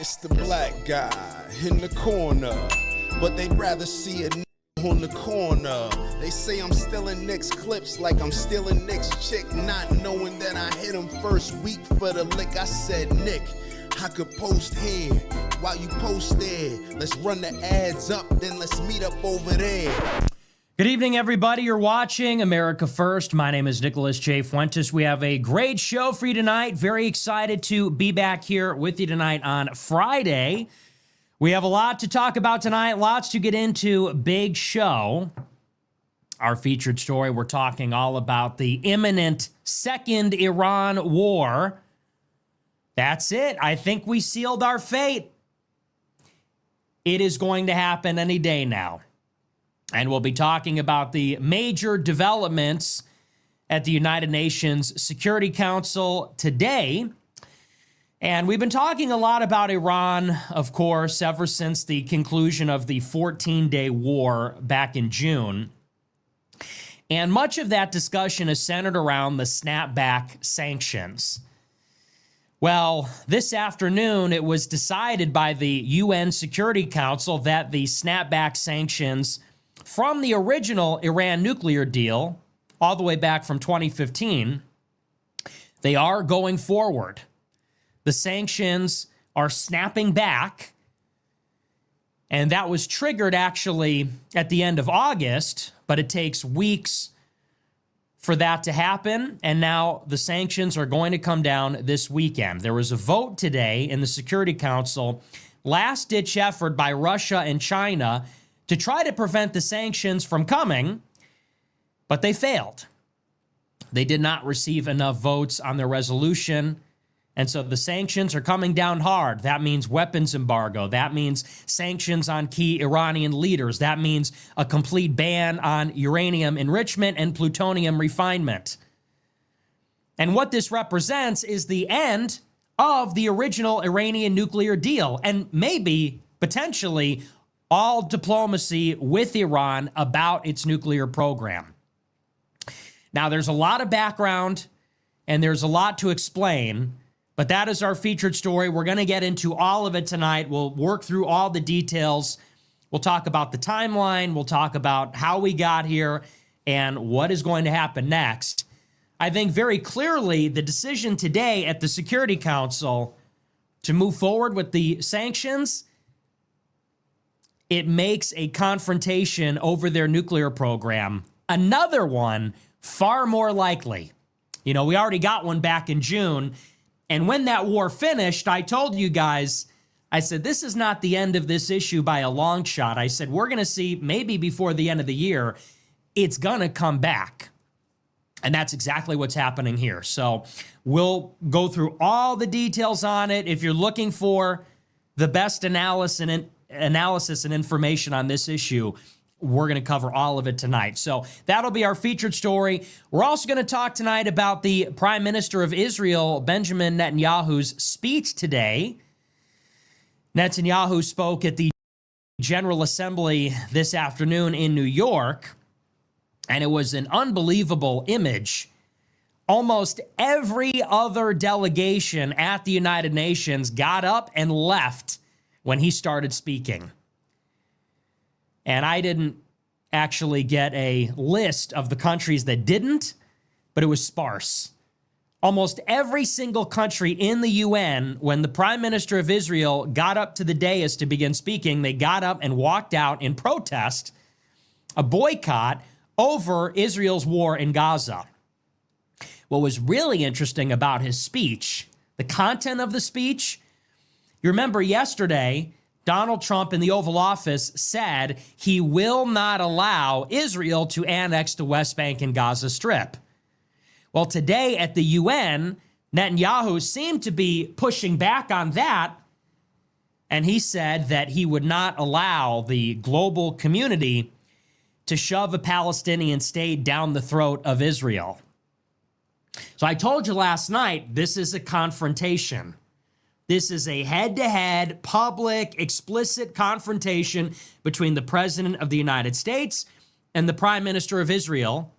It's the black guy in the corner, but they'd rather see a on the corner. They say I'm stealing Nick's clips like I'm stealing Nick's chick, not knowing that I hit him first week for the lick. I said, Nick, I could post here while you post there. Let's run the ads up, then let's meet up over there. Good evening, everybody. You're watching America First. My name is Nicholas J. Fuentes. We have a great show for you tonight. Very excited to be back here with you tonight on Friday. We have a lot to talk about tonight, lots to get into. Big show. Our featured story, we're talking all about the imminent second Iran war. That's it. I think we sealed our fate. It is going to happen any day now. And we'll be talking about the major developments at the United Nations Security Council today. And we've been talking a lot about Iran, of course, ever since the conclusion of the 14-day war back in June. And much of that discussion is centered around the snapback sanctions. Well, this afternoon, it was decided by the UN Security Council that the snapback sanctions from the original Iran nuclear deal, all the way back from 2015, they are going forward. The sanctions are snapping back, and that was triggered actually at the end of August, but it takes weeks for that to happen, and now the sanctions are going to come down this weekend. There was a vote today in the Security Council, last-ditch effort by Russia and China to try to prevent the sanctions from coming, but they failed. They did not receive enough votes on their resolution, and so the sanctions are coming down hard. That means weapons embargo. That means sanctions on key Iranian leaders. That means a complete ban on uranium enrichment and plutonium refinement. And what this represents is the end of the original Iranian nuclear deal, and maybe, potentially, all diplomacy with Iran about its nuclear program. Now, there's a lot of background and there's a lot to explain, but that is our featured story. We're going to get into all of it tonight. We'll work through all the details. We'll talk about the timeline. We'll talk about how we got here and what is going to happen next. I think very clearly the decision today at the Security Council to move forward with the sanctions, it makes a confrontation over their nuclear program, another one, far more likely. You know, we already got one back in June, and when that war finished, I told you guys, I said, this is not the end of this issue by a long shot. I said, we're going to see maybe before the end of the year, it's going to come back. And that's exactly what's happening here. So we'll go through all the details on it. If you're looking for the best analysis and information on this issue, we're going to cover all of it tonight. So that'll be our featured story. We're also going to talk tonight about the Prime Minister of Israel, Benjamin Netanyahu's speech today. Netanyahu spoke at the General Assembly this afternoon in New York, and it was an unbelievable image. Almost every other delegation at the United Nations got up and left when he started speaking. And I didn't actually get a list of the countries that didn't, but it was sparse. Almost every single country in the UN, when the Prime Minister of Israel got up to the dais to begin speaking, they got up and walked out in protest, a boycott over Israel's war in Gaza. What was really interesting about his speech, the content of the speech, you remember yesterday, Donald Trump in the Oval Office said he will not allow Israel to annex the West Bank and Gaza Strip. Well, today at the UN, Netanyahu seemed to be pushing back on that, and he said that he would not allow the global community to shove a Palestinian state down the throat of Israel. So I told you last night, this is a confrontation. This is a head-to-head, public, explicit confrontation between the President of the United States and the Prime Minister of Israel.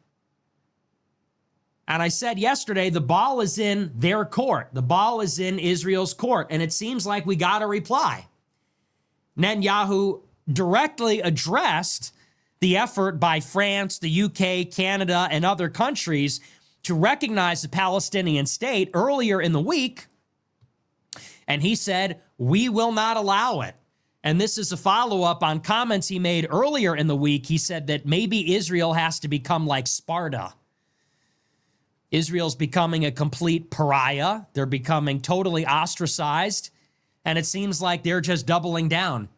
And I said yesterday, the ball is in their court. The ball is in Israel's court. And it seems like we got a reply. Netanyahu directly addressed the effort by France, the UK, Canada, and other countries to recognize the Palestinian state earlier in the week. And he said, we will not allow it. And this is a follow-up on comments he made earlier in the week. He said that maybe Israel has to become like Sparta. Israel's becoming a complete pariah. They're becoming totally ostracized. And it seems like they're just doubling down.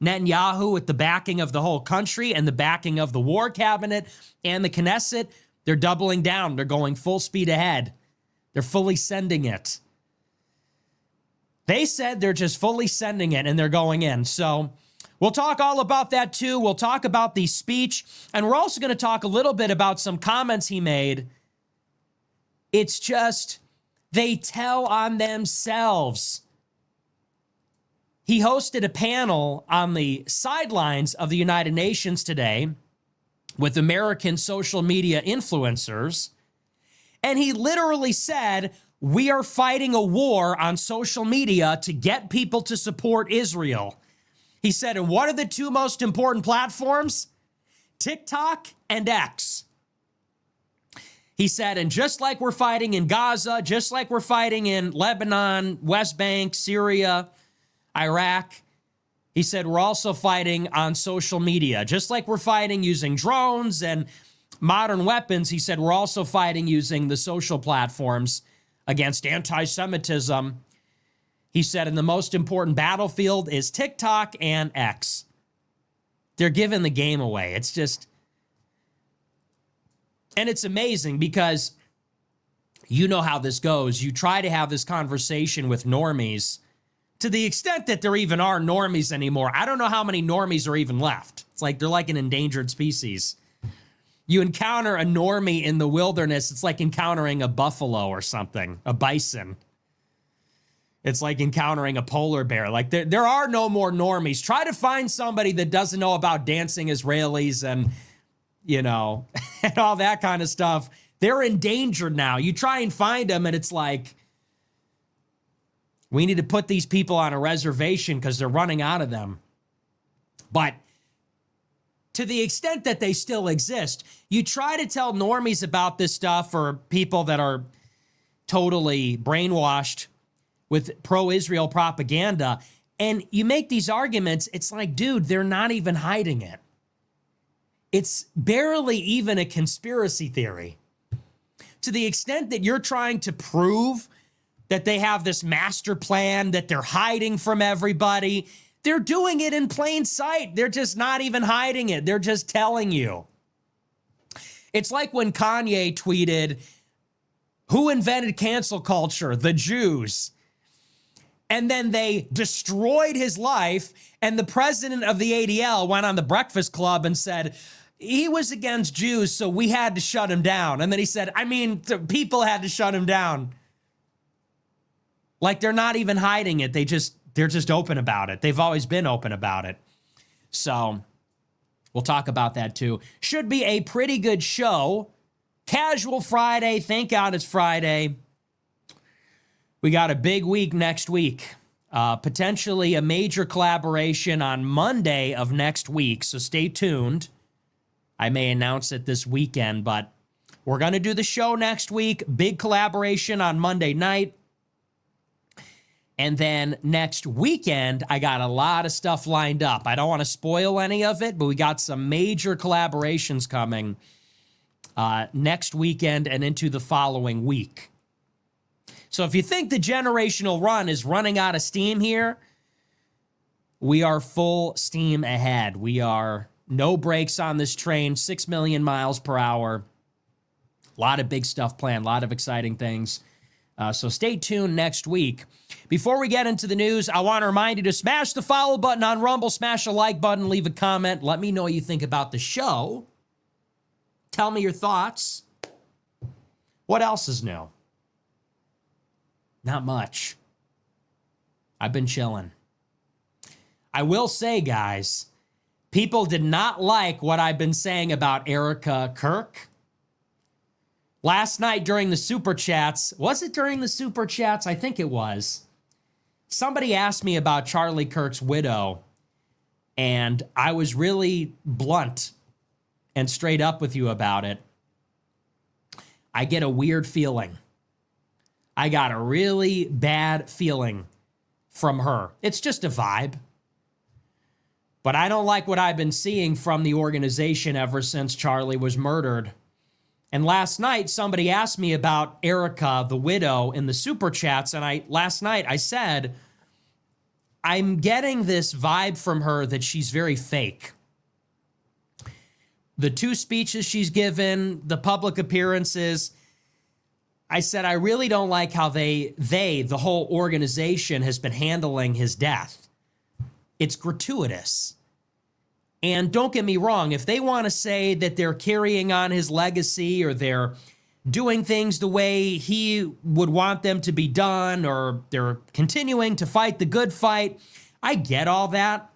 Netanyahu, with the backing of the whole country and the backing of the war cabinet and the Knesset, they're doubling down. They're going full speed ahead. They're fully sending it. They said they're just fully sending it and they're going in. So we'll talk all about that too. We'll talk about the speech. And we're also going to talk a little bit about some comments he made. It's just, they tell on themselves. He hosted a panel on the sidelines of the United Nations today with American social media influencers. And he literally said, we are fighting a war on social media to get people to support Israel. He said, and what are the two most important platforms? TikTok and X. He said, and just like we're fighting in Gaza, just like we're fighting in Lebanon, West Bank, Syria, Iraq, he said, we're also fighting on social media. Just like we're fighting using drones and modern weapons, he said, we're also fighting using the social platforms against anti-Semitism. He said, and the most important battlefield is TikTok and X. They're giving the game away. It's just... And it's amazing because you know how this goes. You try to have this conversation with normies to the extent that there even are normies anymore. I don't know how many normies are even left. It's like they're like an endangered species. You encounter a normie in the wilderness, it's like encountering a buffalo or something, a bison. It's like encountering a polar bear. Like there are no more normies. Try to find somebody that doesn't know about dancing Israelis and, you know, and all that kind of stuff. They're endangered now. You try and find them and it's like, we need to put these people on a reservation because they're running out of them. But to the extent that they still exist, you try to tell normies about this stuff or people that are totally brainwashed with pro-Israel propaganda, and you make these arguments, it's like, dude, they're not even hiding it. It's barely even a conspiracy theory. To the extent that you're trying to prove that they have this master plan, that they're hiding from everybody, they're doing it in plain sight. They're just not even hiding it. They're just telling you. It's like when Kanye tweeted, who invented cancel culture? The Jews. And then they destroyed his life, and the president of the ADL went on the Breakfast Club and said, he was against Jews, so we had to shut him down. And then he said, I mean, people had to shut him down. Like they're not even hiding it. They're just open about it. They've always been open about it. So we'll talk about that too. Should be a pretty good show. Casual Friday. Thank God it's Friday. We got a big week next week. Potentially a major collaboration on Monday of next week. So stay tuned. I may announce it this weekend, but we're going to do the show next week. Big collaboration on Monday night. And then next weekend, I got a lot of stuff lined up. I don't want to spoil any of it, but we got some major collaborations coming next weekend and into the following week. So if you think the generational run is running out of steam here, we are full steam ahead. We are no brakes on this train, 6 million miles per hour. A lot of big stuff planned, a lot of exciting things. So stay tuned next week. Before we get into the news, I want to remind you to smash the follow button on Rumble, smash a like button, leave a comment. Let me know what you think about the show. Tell me your thoughts. What else is new? Not much. I've been chilling. I will say, guys, people did not like what I've been saying about Erika Kirk. Last night during the Super Chats, was it during the Super Chats? I think it was. Somebody asked me about Charlie Kirk's widow, and I was really blunt and straight up with you about it. I get a weird feeling. I got a really bad feeling from her. It's just a vibe. But I don't like what I've been seeing from the organization ever since Charlie was murdered. And last night, somebody asked me about Erika, the widow, in the Super Chats. And last night I said, I'm getting this vibe from her that she's very fake. The 2 speeches she's given, the public appearances, I said, I really don't like how the whole organization, has been handling his death. It's gratuitous. And don't get me wrong, if they want to say that they're carrying on his legacy or they're doing things the way he would want them to be done or they're continuing to fight the good fight, I get all that.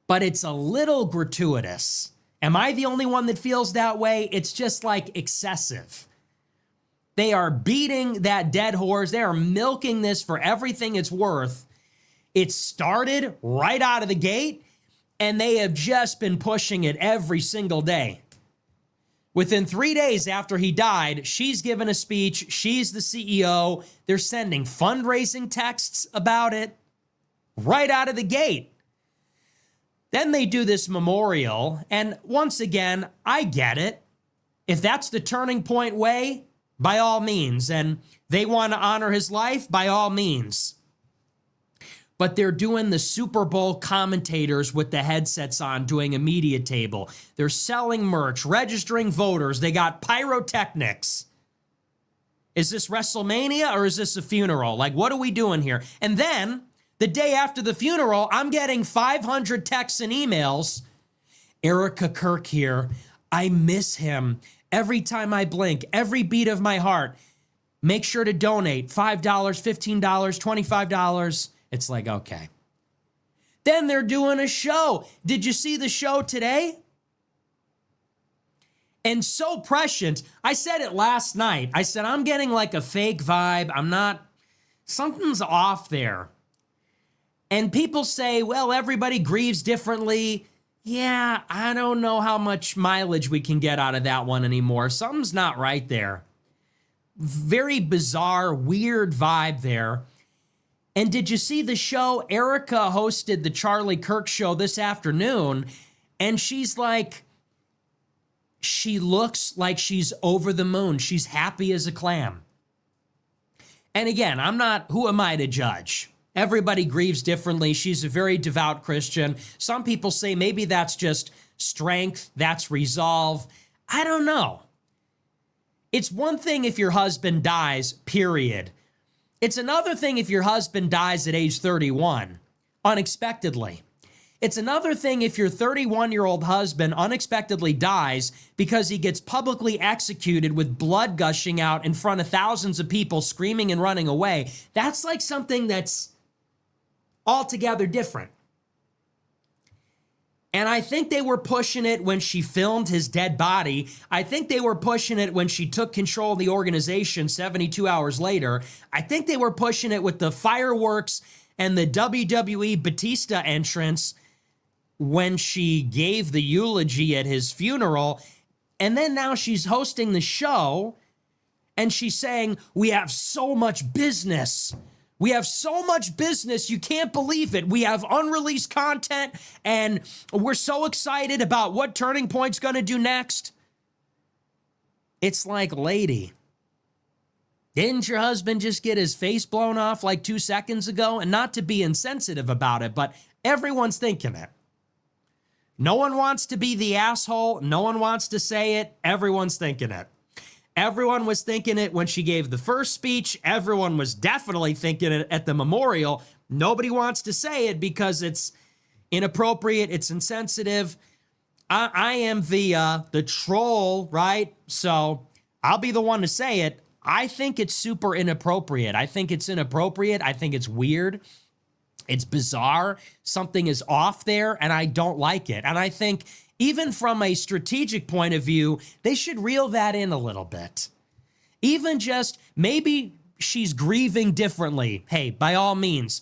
But it's a little gratuitous. Am I the only one that feels that way? It's just like excessive. They are beating that dead horse. They are milking this for everything it's worth. It started right out of the gate, and they have just been pushing it every single day. Within 3 days after he died, she's given a speech. She's the CEO. They're sending fundraising texts about it right out of the gate. Then they do this memorial, and once again, I get it. If that's the turning point way, by all means, and they want to honor his life, by all means. But they're doing the Super Bowl commentators with the headsets on, doing a media table. They're selling merch, registering voters. They got pyrotechnics. Is this WrestleMania or is this a funeral? Like, what are we doing here? And then, the day after the funeral, I'm getting 500 texts and emails. Erika Kirk here. I miss him. Every time I blink, every beat of my heart. Make sure to donate $5, $15, $25. It's like, okay. Then they're doing a show. Did you see the show today? And so prescient. I said it last night. I said, I'm getting like a fake vibe. Something's off there. And people say, well, everybody grieves differently. Yeah, I don't know how much mileage we can get out of that one anymore. Something's not right there. Very bizarre, weird vibe there. And did you see the show? Erika hosted the Charlie Kirk show this afternoon, and she's like, she looks like she's over the moon. She's happy as a clam. And again, who am I to judge? Everybody grieves differently. She's a very devout Christian. Some people say maybe that's just strength, that's resolve. I don't know. It's one thing if your husband dies, period. It's another thing if your husband dies at age 31, unexpectedly. It's another thing if your 31-year-old husband unexpectedly dies because he gets publicly executed with blood gushing out in front of thousands of people screaming and running away. That's like something that's altogether different. And I think they were pushing it when she filmed his dead body. I think they were pushing it when she took control of the organization 72 hours later. I think they were pushing it with the fireworks and the WWE Batista entrance when she gave the eulogy at his funeral. And then now she's hosting the show and she's saying, we have so much business. We have so much business, you can't believe it. We have unreleased content, and we're so excited about what Turning Point's going to do next. It's like, lady, didn't your husband just get his face blown off like 2 seconds ago? And not to be insensitive about it, but everyone's thinking it. No one wants to be the asshole. No one wants to say it. Everyone's thinking it. Everyone was thinking it when she gave the first speech. Everyone was definitely thinking it at the memorial. Nobody wants to say it because it's inappropriate. It's insensitive. I am the troll, right? So I'll be the one to say it. I think it's super inappropriate. I think it's inappropriate. I think it's weird. It's bizarre. Something is off there, and I don't like it. And I think even from a strategic point of view, they should reel that in a little bit. Even just maybe she's grieving differently. Hey, by all means,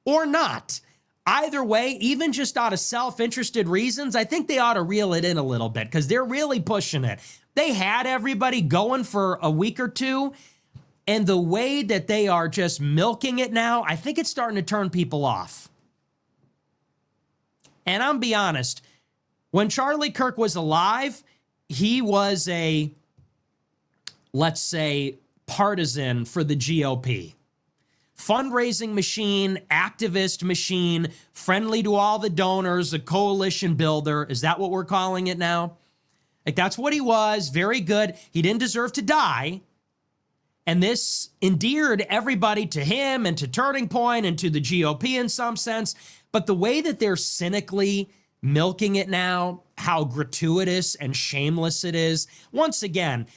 or not. Either way, even just out of self-interested reasons, I think they ought to reel it in a little bit because they're really pushing it. They had everybody going for a week or two, and the way that they are just milking it now, I think it's starting to turn people off. And I'm be honest, when Charlie Kirk was alive, he was a, let's say, partisan for the GOP. Fundraising machine, activist machine, friendly to all the donors, a coalition builder. Is that what we're calling it now? Like, that's what he was. Very good. He didn't deserve to die. And this endeared everybody to him and to Turning Point and to the GOP in some sense. But the way that they're cynically milking it now, how gratuitous and shameless it is. Once again,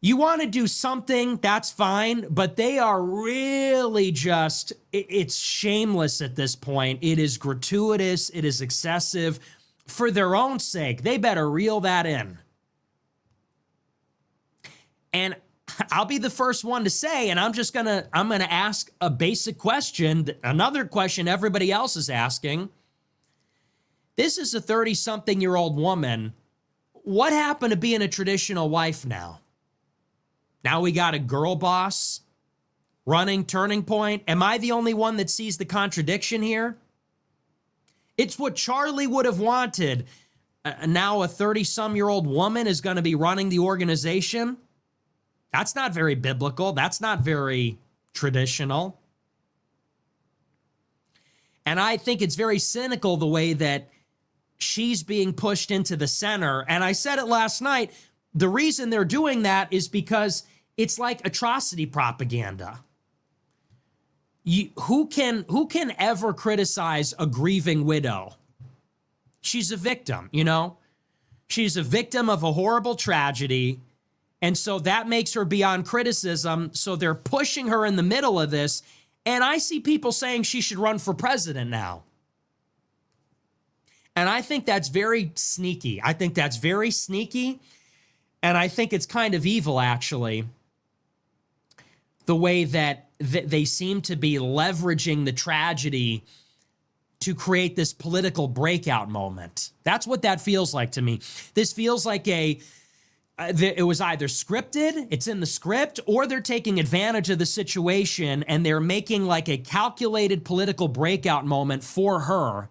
you want to do something, that's fine, but they are really just, it's shameless at this point. It is gratuitous. It is excessive. For their own sake, they better reel that in. And I'll be the first one to say, and I'm going to ask a basic question, another question everybody else is asking. This is a 30-something-year-old woman. What happened to being a traditional wife now? Now we got a girl boss running Turning Point. Am I the only one that sees the contradiction here? It's what Charlie would have wanted. Now a 30-some-year-old woman is going to be running the organization. That's not very biblical. That's not very traditional. And I think it's very cynical the way that she's being pushed into the center. And I said it last night, the reason they're doing that is because it's like atrocity propaganda. Who can ever criticize a grieving widow? She's a victim, you know? She's a victim of a horrible tragedy. And so that makes her beyond criticism. So they're pushing her in the middle of this. And I see people saying she should run for president now. And I think that's very sneaky. I think that's very sneaky. And I think it's kind of evil, actually, the way that they seem to be leveraging the tragedy to create this political breakout moment. That's what that feels like to me. This feels like it was either scripted, it's in the script, or they're taking advantage of the situation and they're making like a calculated political breakout moment for her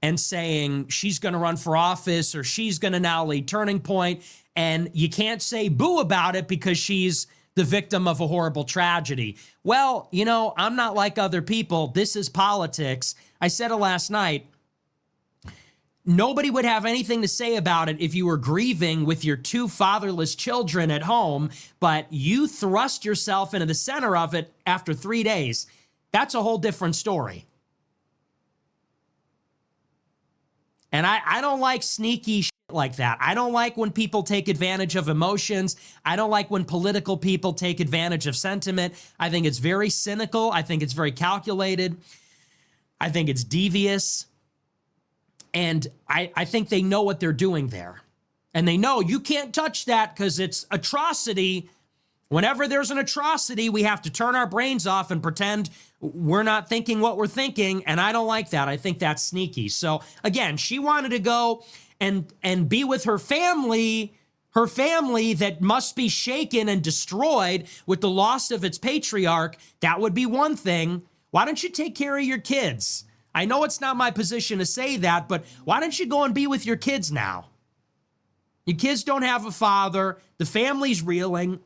and saying she's going to run for office or she's going to now lead Turning Point, and you can't say boo about it because she's the victim of a horrible tragedy. Well, you know, I'm not like other people. This is politics. I said it last night. Nobody would have anything to say about it if you were grieving with your two fatherless children at home, but you thrust yourself into the center of it after 3 days. That's a whole different story. And I don't like sneaky shit like that. I don't like when people take advantage of emotions. I don't like when political people take advantage of sentiment. I think it's very cynical. I think it's very calculated. I think it's devious. And I think they know what they're doing there. And they know you can't touch that because it's atrocity. Whenever there's an atrocity, we have to turn our brains off and pretend we're not thinking what we're thinking. And I don't like that. I think that's sneaky. So again, she wanted to go and be with her family that must be shaken and destroyed with the loss of its patriarch. That would be one thing. Why don't you take care of your kids? I know it's not my position to say that, but why don't you go and be with your kids now? Your kids don't have a father. The family's reeling.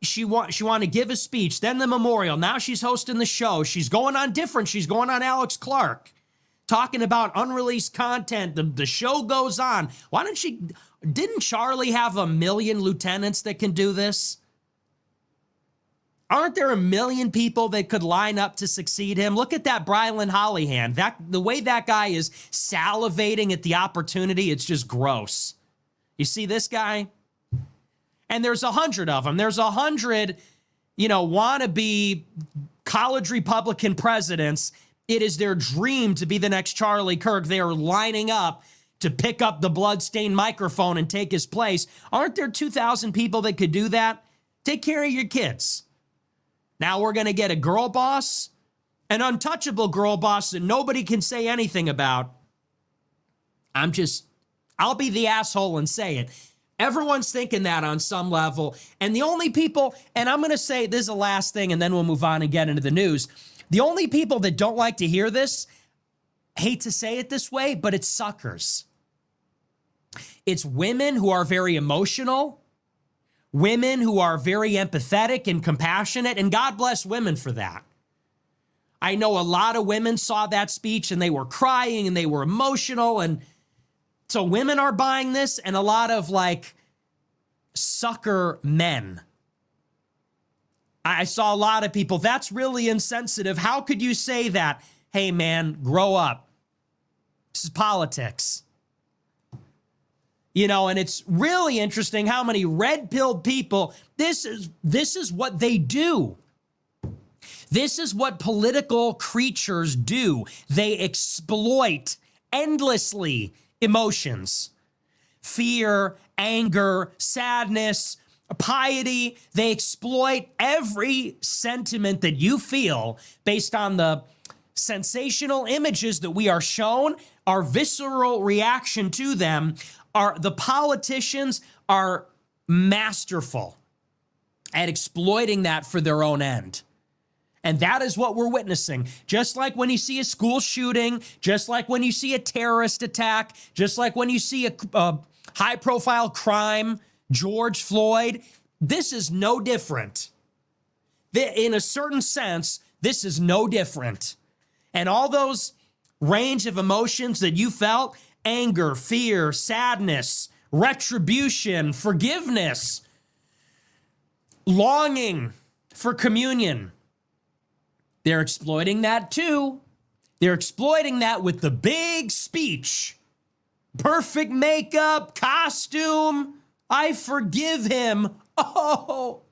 She wanted to give a speech, then the memorial. Now she's hosting the show. She's going on different. She's going on Alex Clark, talking about unreleased content. The show goes on. Didn't Charlie have 1 million lieutenants that can do this? Aren't there 1 million people that could line up to succeed him? Look at that Brylan Hollyhand. The way that guy is salivating at the opportunity, it's just gross. You see this guy? And there's 100 of them. There's 100, wannabe college Republican presidents, It is their dream to be the next Charlie Kirk. They are lining up to pick up the bloodstained microphone and take his place. Aren't there 2,000 people that could do that? Take care of your kids. Now we're going to get a girl boss, an untouchable girl boss that nobody can say anything about. I'll be the asshole and say it. Everyone's thinking that on some level. And the only people, and I'm going to say this is the last thing, and then we'll move on and get into the news. The only people that don't like to hear this, hate to say it this way, but it's suckers. It's women who are very emotional, women who are very empathetic and compassionate, and God bless women for that. I know a lot of women saw that speech and they were crying and they were emotional, and so women are buying this, and a lot of like sucker men. I saw a lot of people, that's really insensitive. How could you say that? Hey man, grow up. This is politics. You know, and it's really interesting how many red-pilled people, this is what they do. This is what political creatures do. They exploit endlessly emotions, fear, anger, sadness, piety. They exploit every sentiment that you feel based on the sensational images that we are shown, our visceral reaction to them. The politicians are masterful at exploiting that for their own end. And that is what we're witnessing. Just like when you see a school shooting, just like when you see a terrorist attack, just like when you see a high-profile crime, George Floyd, this is no different. In a certain sense, this is no different. And all those range of emotions that you felt, anger, fear, sadness, retribution, forgiveness, longing for communion, they're exploiting that too. They're exploiting that with the big speech. Perfect makeup, costume. I forgive him. Oh.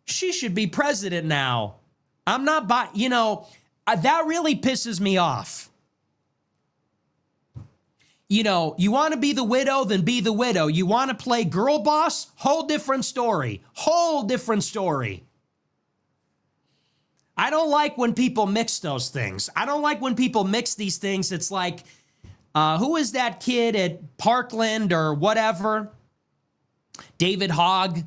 She should be president now. I'm not that really pisses me off. You know, you want to be the widow, then be the widow. You want to play girl boss? Whole different story. Whole different story. I don't like when people mix those things. I don't like when people mix these things. It's like, who is that kid at Parkland or whatever? David Hogg.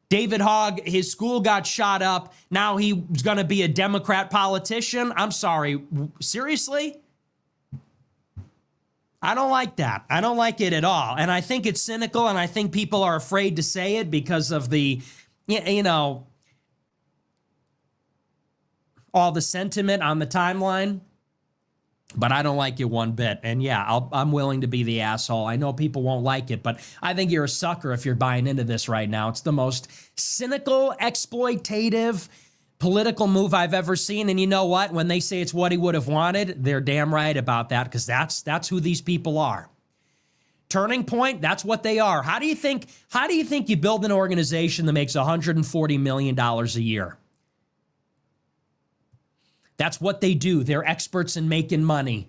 David Hogg, his school got shot up. Now he's going to be a Democrat politician. I'm sorry. Seriously? I don't like that. I don't like it at all. And I think it's cynical, and I think people are afraid to say it because of the, all the sentiment on the timeline. But I don't like it one bit. And yeah, I'm willing to be the asshole. I know people won't like it, but I think you're a sucker if you're buying into this right now. It's the most cynical, exploitative political move I've ever seen. And you know what? When they say it's what he would have wanted, they're damn right about that, because that's who these people are. Turning Point, that's what they are. How do you think you build an organization that makes $140 million a year? That's what they do. They're experts in making money,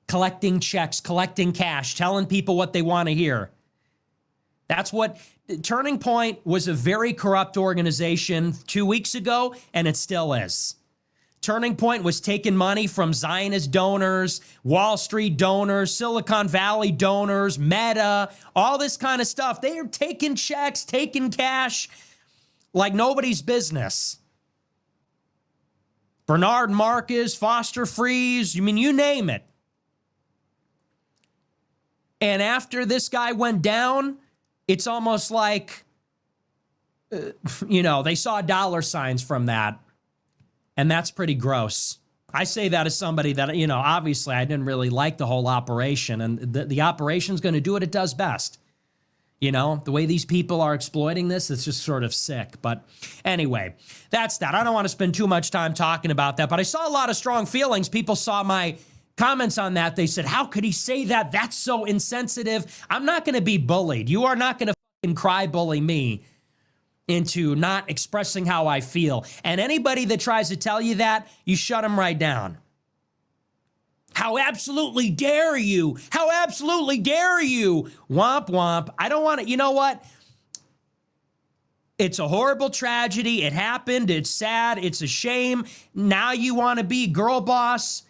collecting checks, collecting cash, telling people what they want to hear. That's what Turning Point was, a very corrupt organization 2 weeks ago, and it still is. Turning Point was taking money from Zionist donors, Wall Street donors, Silicon Valley donors, Meta, all this kind of stuff. They are taking checks, taking cash like nobody's business. Bernard Marcus, Foster Freeze, you name it. And after this guy went down, it's almost like, they saw dollar signs from that. And that's pretty gross. I say that as somebody that, obviously I didn't really like the whole operation. And the operation's going to do what it does best. The way these people are exploiting this, it's just sort of sick. But anyway, that's that. I don't want to spend too much time talking about that, but I saw a lot of strong feelings. People saw my comments on that. They said, how could he say that? That's so insensitive. I'm not going to be bullied. You are not going to fucking cry bully me into not expressing how I feel. And anybody that tries to tell you that, you shut them right down. How absolutely dare you? How absolutely dare you? Womp womp. I don't want to, you know what? It's a horrible tragedy. It happened. It's sad. It's a shame. Now you want to be girl boss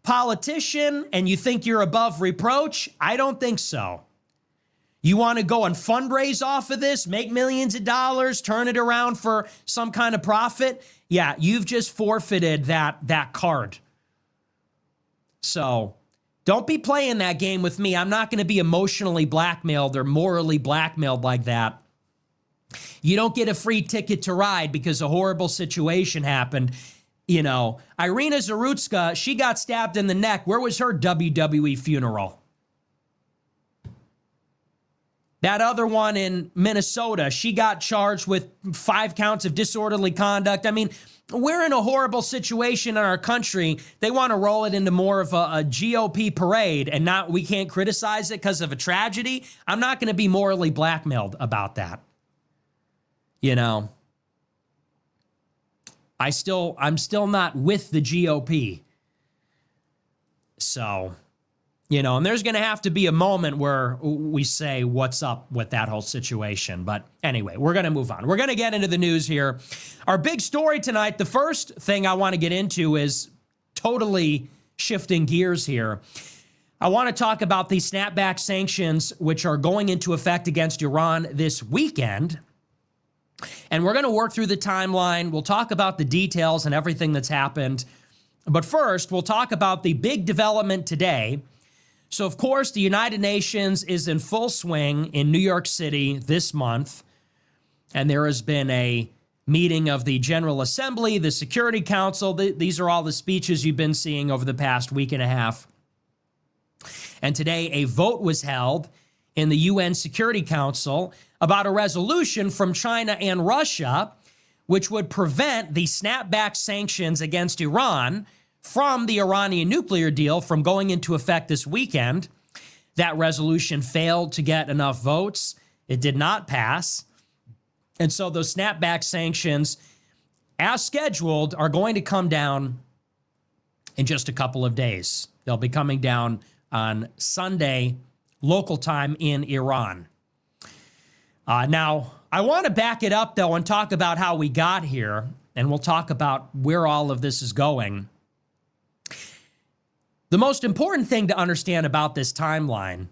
politician and you think you're above reproach? I don't think so. You want to go and fundraise off of this, make millions of dollars, turn it around for some kind of profit? Yeah, you've just forfeited that card. So don't be playing that game with me. I'm not going to be emotionally blackmailed or morally blackmailed like that. You don't get a free ticket to ride because a horrible situation happened. You know, Irina Zarutska, she got stabbed in the neck. Where was her WWE funeral? That other one in Minnesota, she got charged with 5 counts of disorderly conduct. I mean, we're in a horrible situation in our country. They want to roll it into more of a GOP parade and not, we can't criticize it because of a tragedy. I'm not going to be morally blackmailed about that. You know, I'm still not with the GOP. So, you know, and there's going to have to be a moment where we say what's up with that whole situation. But anyway, we're going to move on. We're going to get into the news here. Our big story tonight, the first thing I want to get into is totally shifting gears here. I want to talk about the snapback sanctions, which are going into effect against Iran this weekend. And we're going to work through the timeline. We'll talk about the details and everything that's happened. But first, we'll talk about the big development today. So, of course, the United Nations is in full swing in New York City this month. And there has been a meeting of the General Assembly, the Security Council. These are all the speeches you've been seeing over the past week and a half. And today, a vote was held in the UN Security Council about a resolution from China and Russia, which would prevent the snapback sanctions against Iran from the Iranian nuclear deal from going into effect this weekend. That resolution failed to get enough votes. It did not pass. And so those snapback sanctions, as scheduled, are going to come down in just a couple of days. They'll be coming down on Sunday, local time in Iran. Now, I want to back it up, though, and talk about how we got here, and we'll talk about where all of this is going. The most important thing to understand about this timeline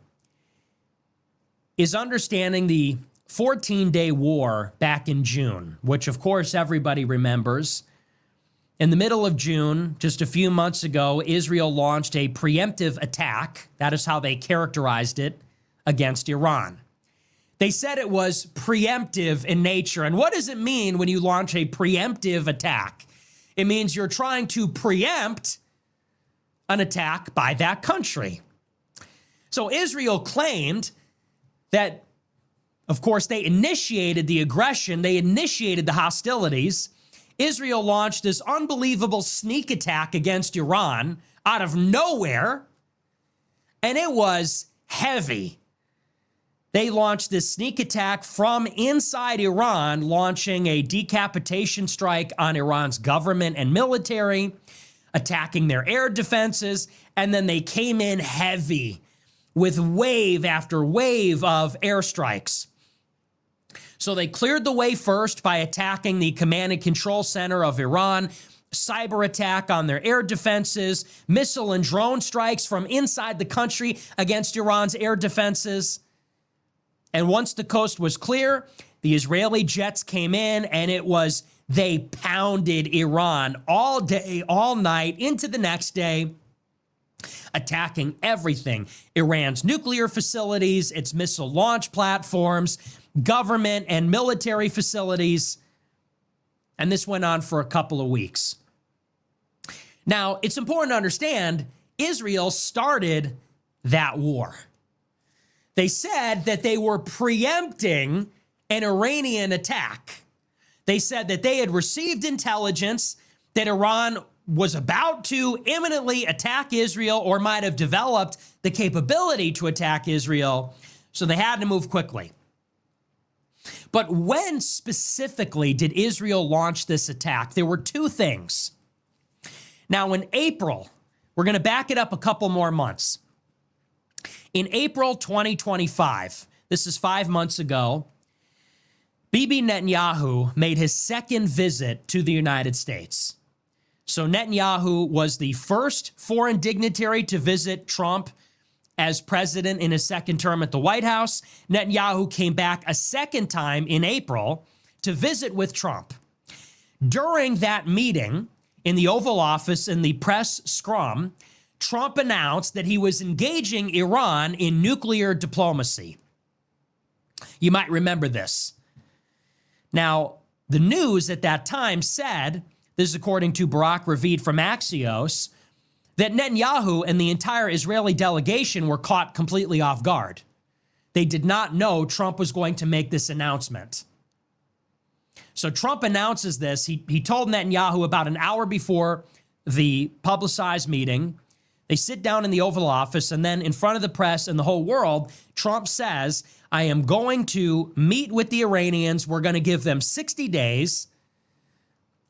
is understanding the 14-day war back in June, which, of course, everybody remembers. In the middle of June, just a few months ago, Israel launched a preemptive attack. That is how they characterized it, against Iran. They said it was preemptive in nature. And what does it mean when you launch a preemptive attack? It means you're trying to preempt an attack by that country. So Israel claimed that, of course, they initiated the aggression. They initiated the hostilities. Israel launched this unbelievable sneak attack against Iran out of nowhere. And it was heavy. They launched this sneak attack from inside Iran, launching a decapitation strike on Iran's government and military, attacking their air defenses, and then they came in heavy with wave after wave of airstrikes. So they cleared the way first by attacking the command and control center of Iran, cyber attack on their air defenses, missile and drone strikes from inside the country against Iran's air defenses. And once the coast was clear, the Israeli jets came in and they pounded Iran all day, all night, into the next day, attacking everything. Iran's nuclear facilities, its missile launch platforms, government and military facilities. And this went on for a couple of weeks. Now, it's important to understand, Israel started that war. They said that they were preempting an Iranian attack. They said that they had received intelligence that Iran was about to imminently attack Israel or might have developed the capability to attack Israel, so they had to move quickly. But when specifically did Israel launch this attack? There were two things. Now, in April, we're going to back it up a couple more months. In April 2025, this is 5 months ago, Bibi Netanyahu made his second visit to the United States. So Netanyahu was the first foreign dignitary to visit Trump as president in his second term at the White House. Netanyahu came back a second time in April to visit with Trump. During that meeting in the Oval Office in the press scrum, Trump announced that he was engaging Iran in nuclear diplomacy. You might remember this. Now, the news at that time said, this is according to Barak Ravid from Axios, that Netanyahu and the entire Israeli delegation were caught completely off guard. They did not know Trump was going to make this announcement. So Trump announces this. He told Netanyahu about an hour before the publicized meeting. They sit down in the Oval Office, and then in front of the press and the whole world, Trump says, I am going to meet with the Iranians. We're going to give them 60 days.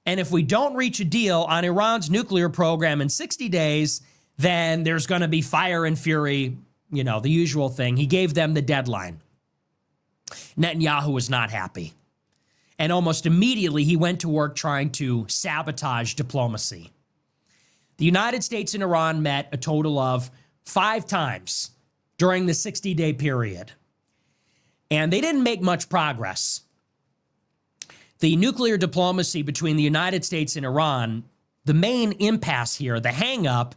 And if we don't reach a deal on Iran's nuclear program in 60 days, then there's going to be fire and fury, you know, the usual thing. He gave them the deadline. Netanyahu was not happy. And almost immediately, he went to work trying to sabotage diplomacy. The United States and Iran met a total of 5 times during the 60-day period. And they didn't make much progress. The nuclear diplomacy between the United States and Iran, the main impasse here, the hang-up,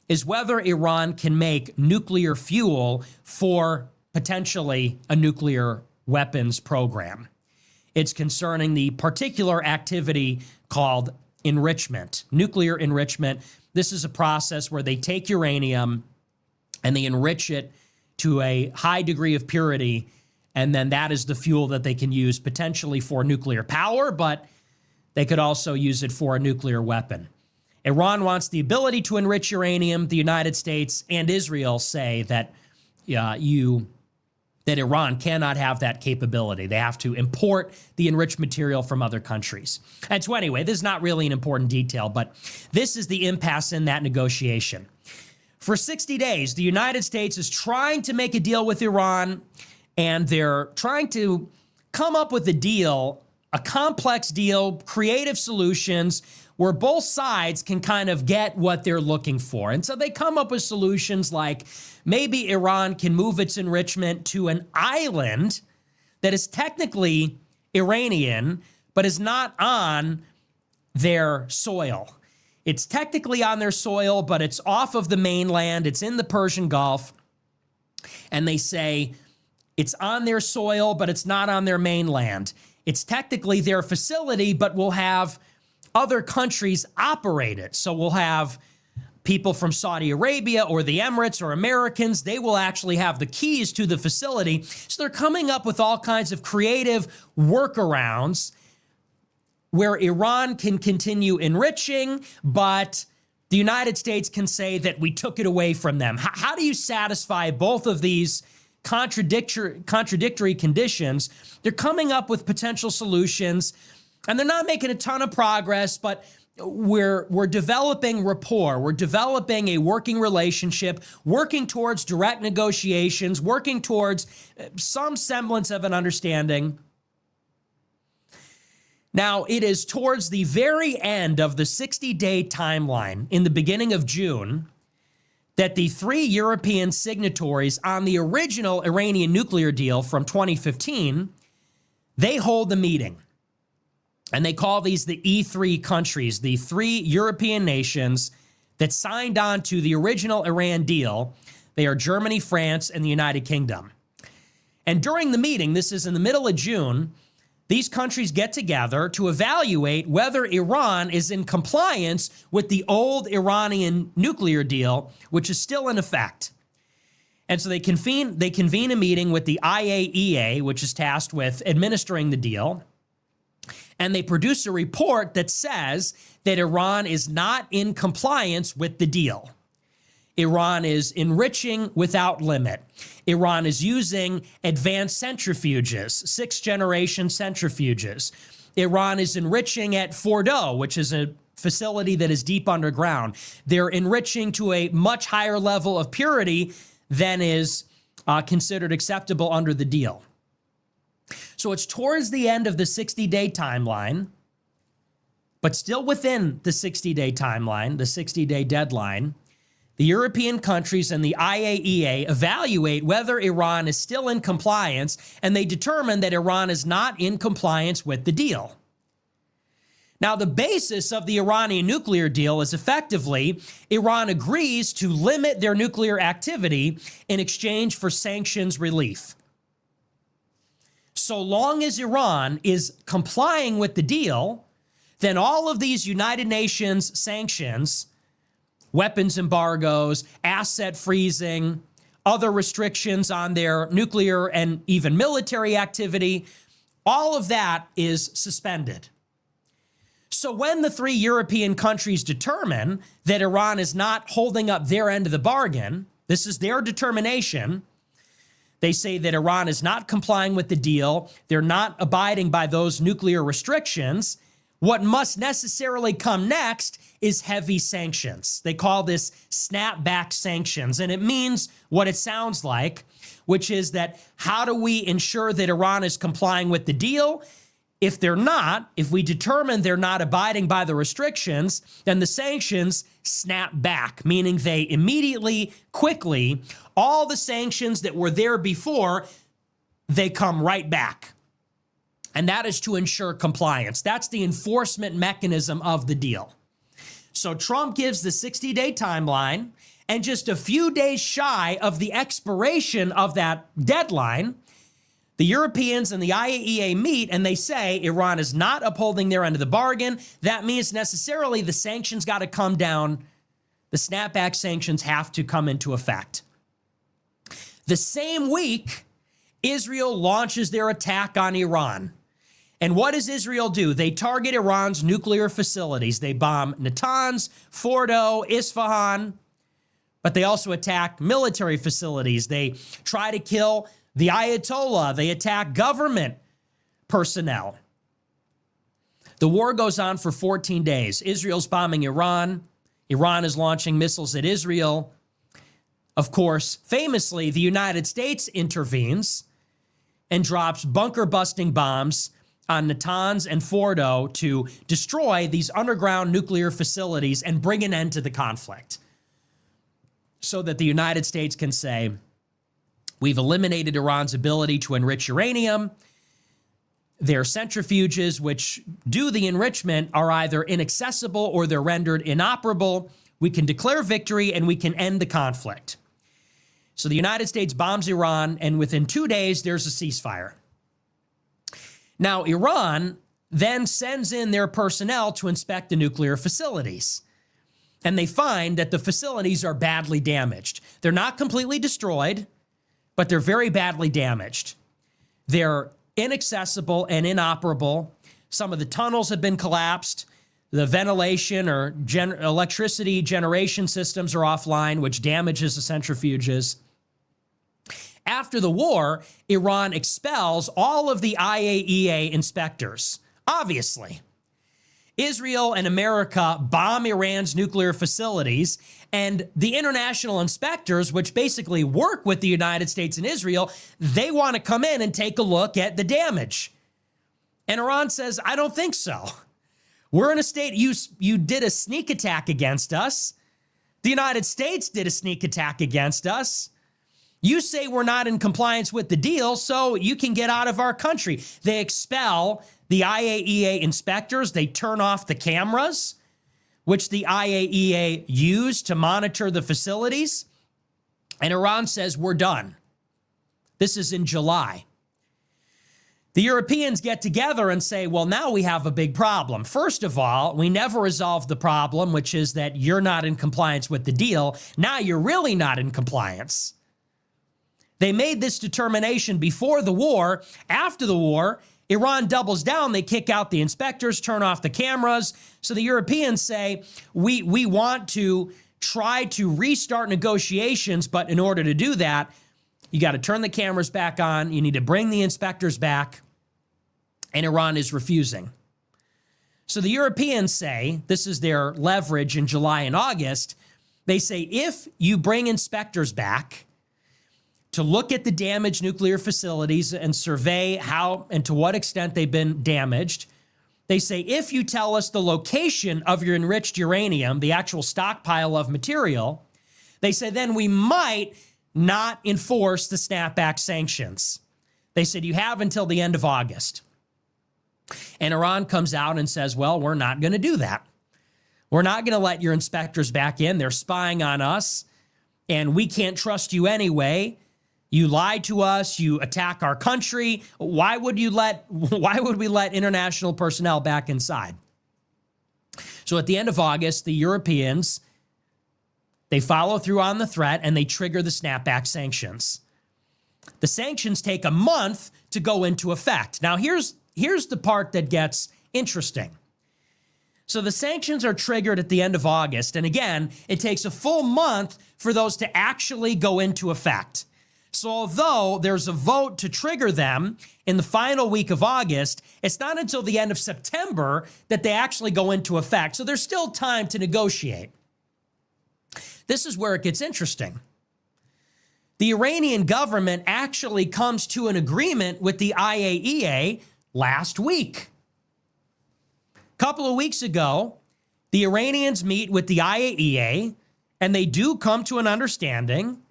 is whether Iran can make nuclear fuel for potentially a nuclear weapons program. It's concerning the particular activity called enrichment, nuclear enrichment. This is a process where they take uranium and they enrich it to a high degree of purity, and then that is the fuel that they can use potentially for nuclear power, but they could also use it for a nuclear weapon. Iran wants the ability to enrich uranium. The United States and Israel say that that Iran cannot have that capability. They have to import the enriched material from other countries. And so anyway, this is not really an important detail, but this is the impasse in that negotiation. For 60 days, the United States is trying to make a deal with Iran, and they're trying to come up with a deal, a complex deal, creative solutions where both sides can kind of get what they're looking for. And so they come up with solutions like maybe Iran can move its enrichment to an island that is technically Iranian, but is not on their soil. It's technically on their soil, but it's off of the mainland. It's in the Persian Gulf. And they say it's on their soil, but it's not on their mainland. It's technically their facility, but we'll have other countries operate it. So we'll have people from Saudi Arabia or the Emirates or Americans. They will actually have the keys to the facility. So they're coming up with all kinds of creative workarounds where Iran can continue enriching, but the United States can say that we took it away from them. How do you satisfy both of these contradictory conditions? They're coming up with potential solutions, and they're not making a ton of progress, but we're developing rapport. We're developing a working relationship, working towards direct negotiations, working towards some semblance of an understanding. Now, it is towards the very end of the 60-day timeline in the beginning of June that the 3 European signatories on the original Iranian nuclear deal from 2015, they hold the meeting. And they call these the E3 countries, the 3 European nations that signed on to the original Iran deal. They are Germany, France, and the United Kingdom. And during the meeting, this is in the middle of June, these countries get together to evaluate whether Iran is in compliance with the old Iranian nuclear deal, which is still in effect. And so they convene a meeting with the IAEA, which is tasked with administering the deal. And they produce a report that says that Iran is not in compliance with the deal. Iran is enriching without limit. Iran is using advanced centrifuges, sixth-generation centrifuges. Iran is enriching at Fordo, which is a facility that is deep underground. They're enriching to a much higher level of purity than is considered acceptable under the deal. So it's towards the end of the 60-day timeline, but still within the 60-day timeline, the 60-day deadline. The European countries and the IAEA evaluate whether Iran is still in compliance, and they determine that Iran is not in compliance with the deal. Now, the basis of the Iranian nuclear deal is effectively Iran agrees to limit their nuclear activity in exchange for sanctions relief. So long as Iran is complying with the deal, then all of these United Nations sanctions, weapons embargoes, asset freezing, other restrictions on their nuclear and even military activity, all of that is suspended. So when the three European countries determine that Iran is not holding up their end of the bargain, this is their determination. They say that Iran is not complying with the deal. They're not abiding by those nuclear restrictions. What must necessarily come next is heavy sanctions. They call this snapback sanctions, and it means what it sounds like, which is that how do we ensure that Iran is complying with the deal? If they're not, if we determine they're not abiding by the restrictions, then the sanctions snap back, meaning they immediately, quickly, all the sanctions that were there before, they come right back. And that is to ensure compliance. That's the enforcement mechanism of the deal. So Trump gives the 60-day timeline, and just a few days shy of the expiration of that deadline, the Europeans and the IAEA meet and they say Iran is not upholding their end of the bargain. That means necessarily the sanctions got to come down. The snapback sanctions have to come into effect. The same week, Israel launches their attack on Iran. And what does Israel do? They target Iran's nuclear facilities. They bomb Natanz, Fordo, Isfahan, but they also attack military facilities. They try to kill the Ayatollah. They attack government personnel. The war goes on for 14 days. Israel's bombing Iran. Iran is launching missiles at Israel. Of course, famously, the United States intervenes and drops bunker-busting bombs on Natanz and Fordo to destroy these underground nuclear facilities and bring an end to the conflict, so that the United States can say, we've eliminated Iran's ability to enrich uranium. Their centrifuges, which do the enrichment, are either inaccessible or they're rendered inoperable. We can declare victory and we can end the conflict. So the United States bombs Iran, and within 2 days, there's a ceasefire. Now, Iran then sends in their personnel to inspect the nuclear facilities. And they find that the facilities are badly damaged. They're not completely destroyed, but they're very badly damaged. They're inaccessible and inoperable. Some of the tunnels have been collapsed. The ventilation or electricity generation systems are offline, which damages the centrifuges. After the war, Iran expels all of the IAEA inspectors, obviously. Israel and America bomb Iran's nuclear facilities, and the international inspectors, which basically work with the United States and Israel, they want to come in and take a look at the damage. And Iran says, I don't think so. We're in a state, you did a sneak attack against us. The United States did a sneak attack against us. You say we're not in compliance with the deal, so you can get out of our country. They expel the IAEA inspectors. They turn off the cameras, which the IAEA used to monitor the facilities. And Iran says, we're done. This is in July. The Europeans get together and say, well, now we have a big problem. First of all, we never resolved the problem, which is that you're not in compliance with the deal. Now you're really not in compliance. They made this determination before the war. After the war, Iran doubles down. They kick out the inspectors, turn off the cameras. So the Europeans say, we want to try to restart negotiations, but in order to do that, you got to turn the cameras back on. You need to bring the inspectors back, and Iran is refusing. So the Europeans say, this is their leverage in July and August, they say if you bring inspectors back to look at the damaged nuclear facilities and survey how and to what extent they've been damaged, they say if you tell us the location of your enriched uranium, the actual stockpile of material, they say then we might not enforce the snapback sanctions. They said you have until the end of August. And Iran comes out and says, well, we're not going to do that. We're not going to let your inspectors back in. They're spying on us, and we can't trust you anyway. You lied to us. You attack our country. Why would we let international personnel back inside? So at the end of August, the Europeans, they follow through on the threat and they trigger the snapback sanctions. The sanctions take a month to go into effect. Now, here's the part that gets interesting. So the sanctions are triggered at the end of August. And again, it takes a full month for those to actually go into effect. So although there's a vote to trigger them in the final week of August, it's not until the end of September that they actually go into effect. So there's still time to negotiate. This is where it gets interesting. The Iranian government actually comes to an agreement with the IAEA last week. A couple of weeks ago, the Iranians meet with the IAEA, and they do come to an understanding.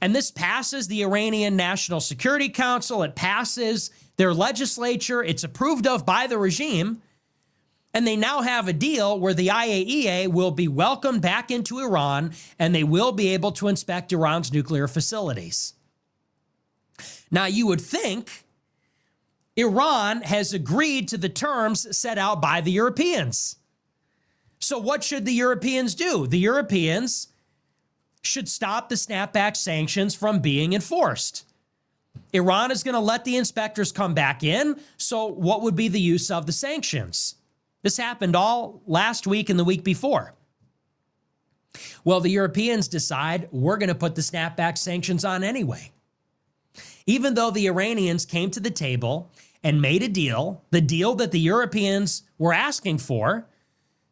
And this passes the Iranian National Security Council. It passes their legislature. It's approved of by the regime. And they now have a deal where the IAEA will be welcomed back into Iran, and they will be able to inspect Iran's nuclear facilities. Now, you would think Iran has agreed to the terms set out by the Europeans. So what should the Europeans do? The Europeans should stop the snapback sanctions from being enforced. Iran is going to let the inspectors come back in, so what would be the use of the sanctions? This happened all last week and the week before. Well, the Europeans decide we're going to put the snapback sanctions on anyway. Even though the Iranians came to the table and made a deal, the deal that the Europeans were asking for,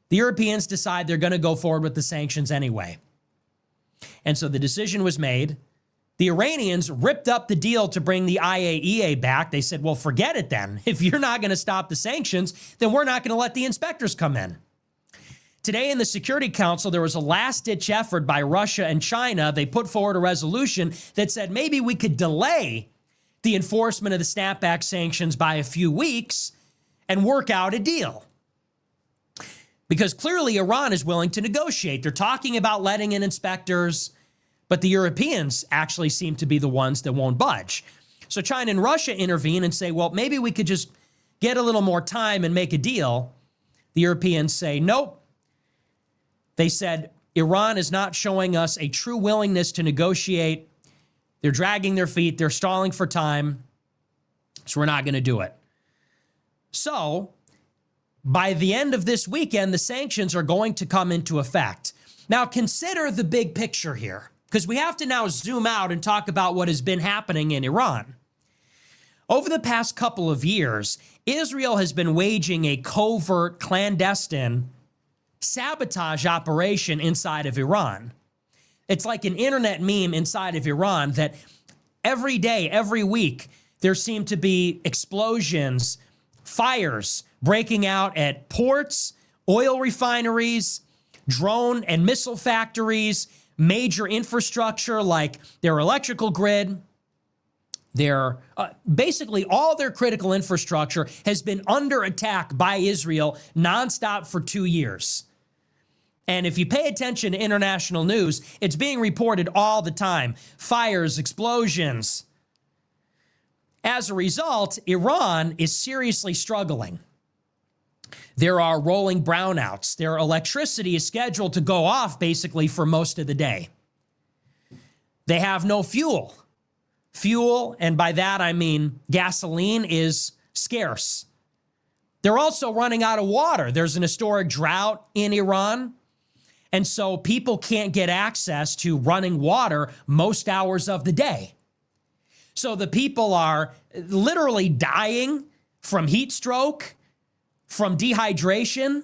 the Europeans decide they're going to go forward with the sanctions anyway. And so the decision was made. The Iranians ripped up the deal to bring the IAEA back. They said, well, forget it then. If you're not going to stop the sanctions, then we're not going to let the inspectors come in. Today in the Security Council, there was a last-ditch effort by Russia and China. They put forward a resolution that said maybe we could delay the enforcement of the snapback sanctions by a few weeks and work out a deal. Because clearly Iran is willing to negotiate. They're talking about letting in inspectors, but the Europeans actually seem to be the ones that won't budge. So China and Russia intervene and say, well, maybe we could just get a little more time and make a deal. The Europeans say, nope. They said, Iran is not showing us a true willingness to negotiate. They're dragging their feet. They're stalling for time. So we're not going to do it. So by the end of this weekend, the sanctions are going to come into effect. Now, consider the big picture here, because we have to now zoom out and talk about what has been happening in Iran. Over the past couple of years, Israel has been waging a covert, clandestine sabotage operation inside of Iran. It's like an internet meme inside of Iran that every day, every week, there seem to be explosions, fires breaking out at ports, oil refineries, drone and missile factories, major infrastructure like their electrical grid. Their basically all their critical infrastructure has been under attack by Israel nonstop for 2 years. And if you pay attention to international news, it's being reported all the time. Fires, explosions. As a result, Iran is seriously struggling. There are rolling brownouts. Their electricity is scheduled to go off basically for most of the day. They have no fuel. Fuel, and by that I mean gasoline, is scarce. They're also running out of water. There's an historic drought in Iran. And so people can't get access to running water most hours of the day. So the people are literally dying from heat stroke, from dehydration.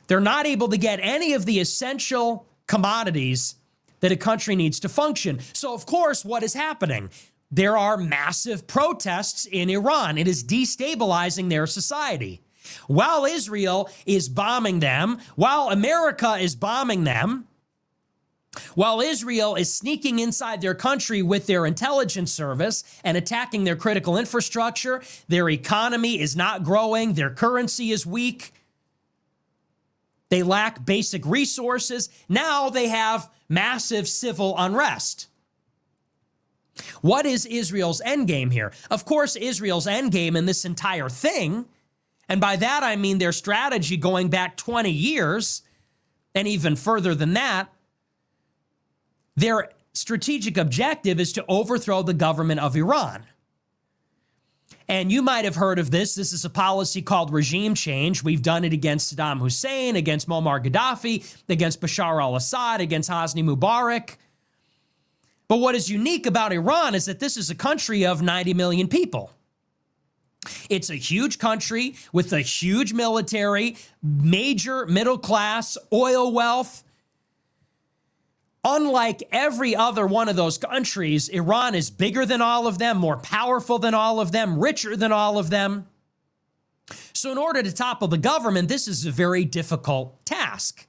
They're not able to get any of the essential commodities that a country needs to function. So, of course, what is happening? There are massive protests in Iran. It is destabilizing their society. While Israel is bombing them, while America is bombing them, while Israel is sneaking inside their country with their intelligence service and attacking their critical infrastructure, their economy is not growing, their currency is weak, they lack basic resources. Now they have massive civil unrest. What is Israel's endgame here? Of course, Israel's endgame in this entire thing, and by that I mean their strategy going back 20 years and even further than that, their strategic objective is to overthrow the government of Iran. And you might have heard of this. This is a policy called regime change. We've done it against Saddam Hussein, against Muammar Gaddafi, against Bashar al-Assad, against Hosni Mubarak. But what is unique about Iran is that this is a country of 90 million people. It's a huge country with a huge military, major middle class, oil wealth. Unlike every other one of those countries, Iran is bigger than all of them, more powerful than all of them, richer than all of them. So in order to topple the government, this is a very difficult task.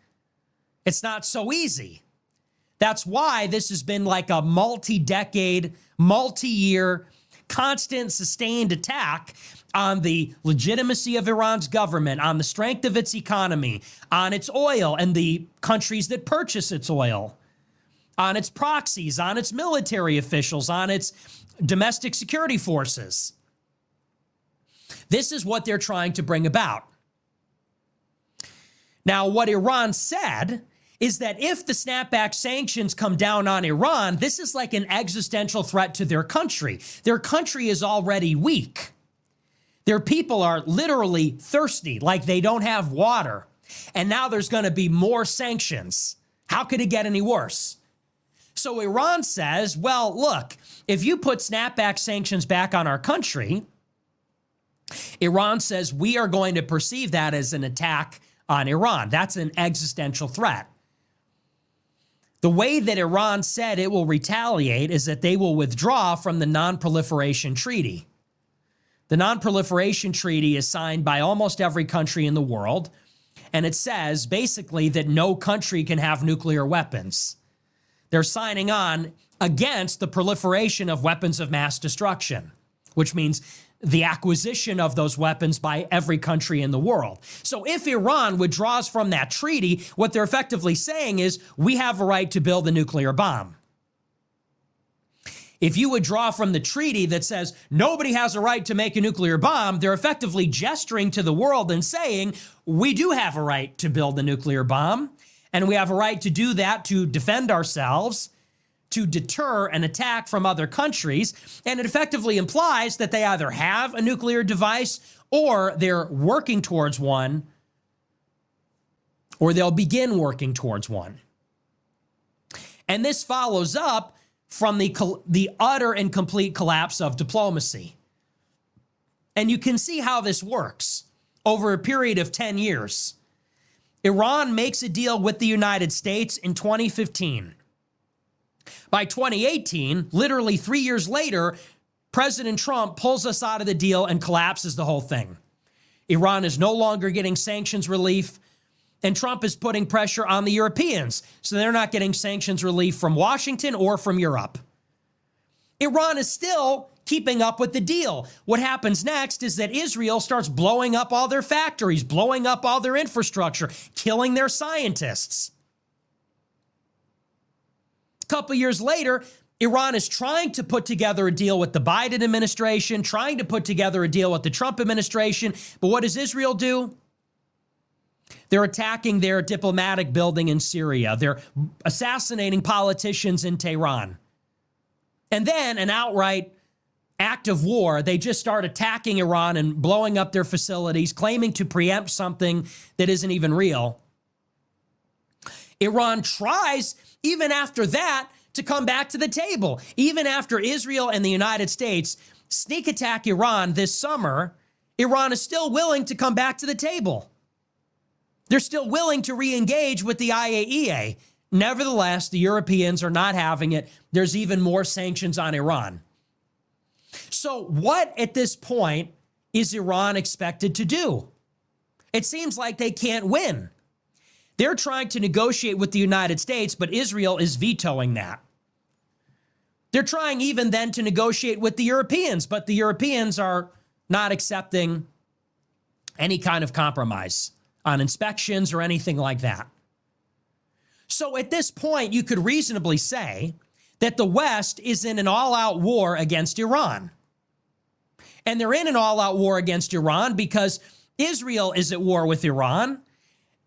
It's not so easy. That's why this has been like a multi-decade, multi-year, constant, sustained attack on the legitimacy of Iran's government, on the strength of its economy, on its oil and the countries that purchase its oil, on its proxies, on its military officials, on its domestic security forces. This is what they're trying to bring about. Now, what Iran said is that if the snapback sanctions come down on Iran, this is like an existential threat to their country. Their country is already weak. Their people are literally thirsty, like they don't have water. And now there's going to be more sanctions. How could it get any worse? So Iran says, well, look, if you put snapback sanctions back on our country, Iran says we are going to perceive that as an attack on Iran. That's an existential threat. The way that Iran said it will retaliate is that they will withdraw from the Non-Proliferation Treaty. The Non-Proliferation Treaty is signed by almost every country in the world, and it says basically that no country can have nuclear weapons. They're signing on against the proliferation of weapons of mass destruction, which means the acquisition of those weapons by every country in the world. So if Iran withdraws from that treaty, what they're effectively saying is we have a right to build a nuclear bomb. If you withdraw from the treaty that says nobody has a right to make a nuclear bomb, they're effectively gesturing to the world and saying we do have a right to build a nuclear bomb, and we have a right to do that to defend ourselves, to deter an attack from other countries, and it effectively implies that they either have a nuclear device or they're working towards one, or they'll begin working towards one. And this follows up from the utter and complete collapse of diplomacy. And you can see how this works over a period of 10 years. Iran makes a deal with the United States in 2015. By 2018, literally 3 years later, President Trump pulls us out of the deal and collapses the whole thing. Iran is no longer getting sanctions relief, and Trump is putting pressure on the Europeans, so they're not getting sanctions relief from Washington or from Europe. Iran is still keeping up with the deal. What happens next is that Israel starts blowing up all their factories, blowing up all their infrastructure, killing their scientists. Couple years later, Iran is trying to put together a deal with the Biden administration, trying to put together a deal with the Trump administration. But what does Israel do? They're attacking their diplomatic building in Syria. They're assassinating politicians in Tehran. And then an outright act of war, they just start attacking Iran and blowing up their facilities, claiming to preempt something that isn't even real. Iran tries, even after that, to come back to the table. Even after Israel and the United States sneak attack Iran this summer, Iran is still willing to come back to the table. They're still willing to re-engage with the IAEA. Nevertheless, the Europeans are not having it. There's even more sanctions on Iran. So what at this point is Iran expected to do? It seems like they can't win. They're trying to negotiate with the United States, but Israel is vetoing that. They're trying even then to negotiate with the Europeans, but the Europeans are not accepting any kind of compromise on inspections or anything like that. So at this point, you could reasonably say that the West is in an all-out war against Iran. And they're in an all-out war against Iran because Israel is at war with Iran,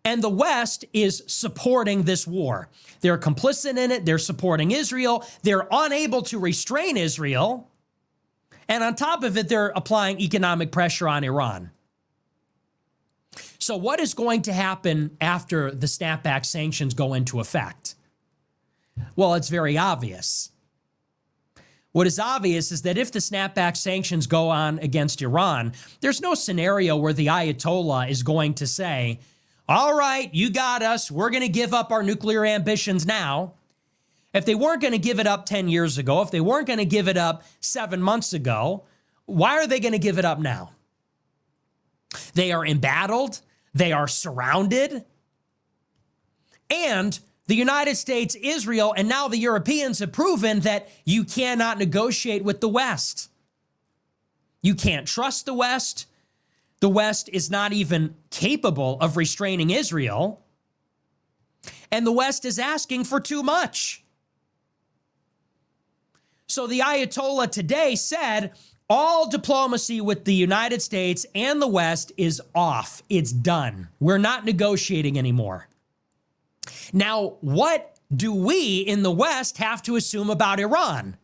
and the West is supporting this war. They're complicit in it. They're supporting Israel. They're unable to restrain Israel. And on top of it, they're applying economic pressure on Iran. So what is going to happen after the snapback sanctions go into effect? Well, it's very obvious. What is obvious is that if the snapback sanctions go on against Iran, there's no scenario where the Ayatollah is going to say, all right, you got us. We're going to give up our nuclear ambitions now. If they weren't going to give it up 10 years ago, if they weren't going to give it up 7 months ago, why are they going to give it up now? They are embattled. They are surrounded. And the United States, Israel, and now the Europeans have proven that you cannot negotiate with the West. You can't trust the West. The West is not even capable of restraining Israel. And the West is asking for too much. So the Ayatollah today said, all diplomacy with the United States and the West is off. It's done. We're not negotiating anymore. Now, what do we in the West have to assume about Iran?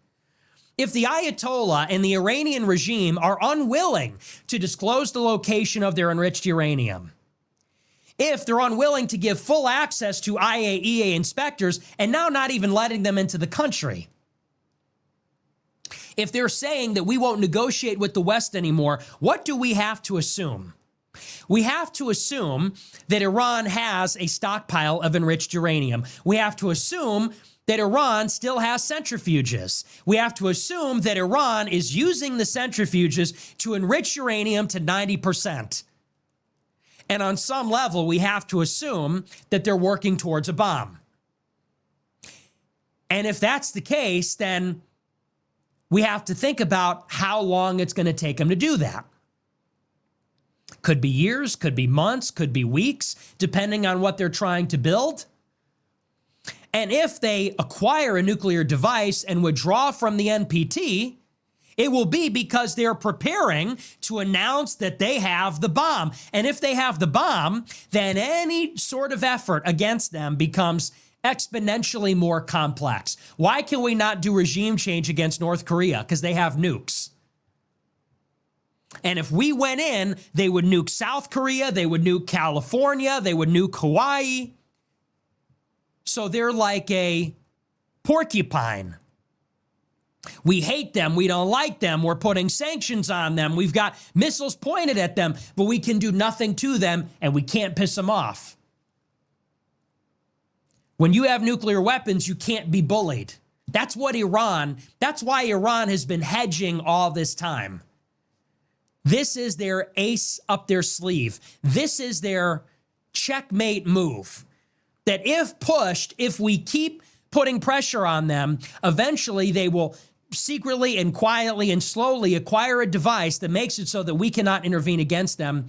If the Ayatollah and the Iranian regime are unwilling to disclose the location of their enriched uranium, if they're unwilling to give full access to IAEA inspectors and now not even letting them into the country, if they're saying that we won't negotiate with the West anymore, what do we have to assume? We have to assume that Iran has a stockpile of enriched uranium. We have to assume that Iran still has centrifuges. We have to assume that Iran is using the centrifuges to enrich uranium to 90%. And on some level, we have to assume that they're working towards a bomb. And if that's the case, then we have to think about how long it's going to take them to do that. Could be years, could be months, could be weeks, depending on what they're trying to build. And if they acquire a nuclear device and withdraw from the NPT, it will be because they're preparing to announce that they have the bomb. And if they have the bomb, then any sort of effort against them becomes exponentially more complex. Why can we not do regime change against North Korea? Because they have nukes. And if we went in, they would nuke South Korea, they would nuke California, they would nuke Hawaii. So they're like a porcupine. We hate them, we don't like them, we're putting sanctions on them, we've got missiles pointed at them, but we can do nothing to them and we can't piss them off. When you have nuclear weapons, you can't be bullied. That's why Iran has been hedging all this time. This is their ace up their sleeve. This is their checkmate move. That if pushed, if we keep putting pressure on them, eventually they will secretly and quietly and slowly acquire a device that makes it so that we cannot intervene against them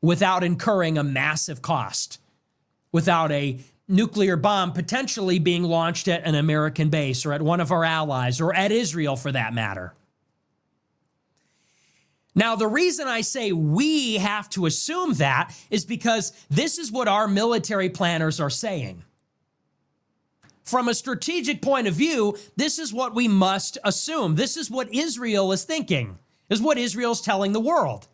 without incurring a massive cost, without a nuclear bomb potentially being launched at an American base or at one of our allies or at Israel for that matter. Now, the reason I say we have to assume that is because this is what our military planners are saying. From a strategic point of view, this is what we must assume. This is what Israel is thinking. This is what Israel's telling the world.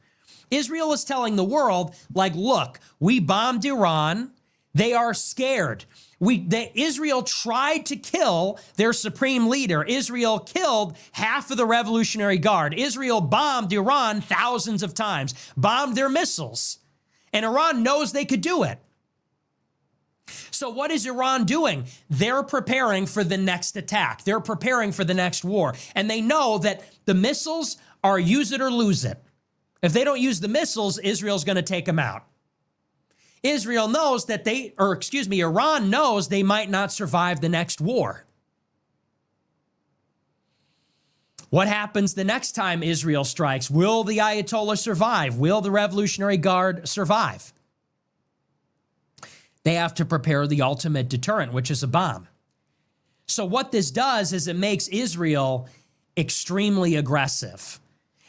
Israel is telling the world, like, look, we bombed Iran. They are scared. Israel tried to kill their supreme leader. Israel killed half of the Revolutionary Guard. Israel bombed Iran thousands of times, bombed their missiles, and Iran knows they could do it. So what is Iran doing? They're preparing for the next attack. They're preparing for the next war. And they know that the missiles are use it or lose it. If they don't use the missiles, Israel's going to take them out. Iran knows they might not survive the next war. What happens the next time Israel strikes? Will the Ayatollah survive? Will the Revolutionary Guard survive? They have to prepare the ultimate deterrent, which is a bomb. So what this does is it makes Israel extremely aggressive.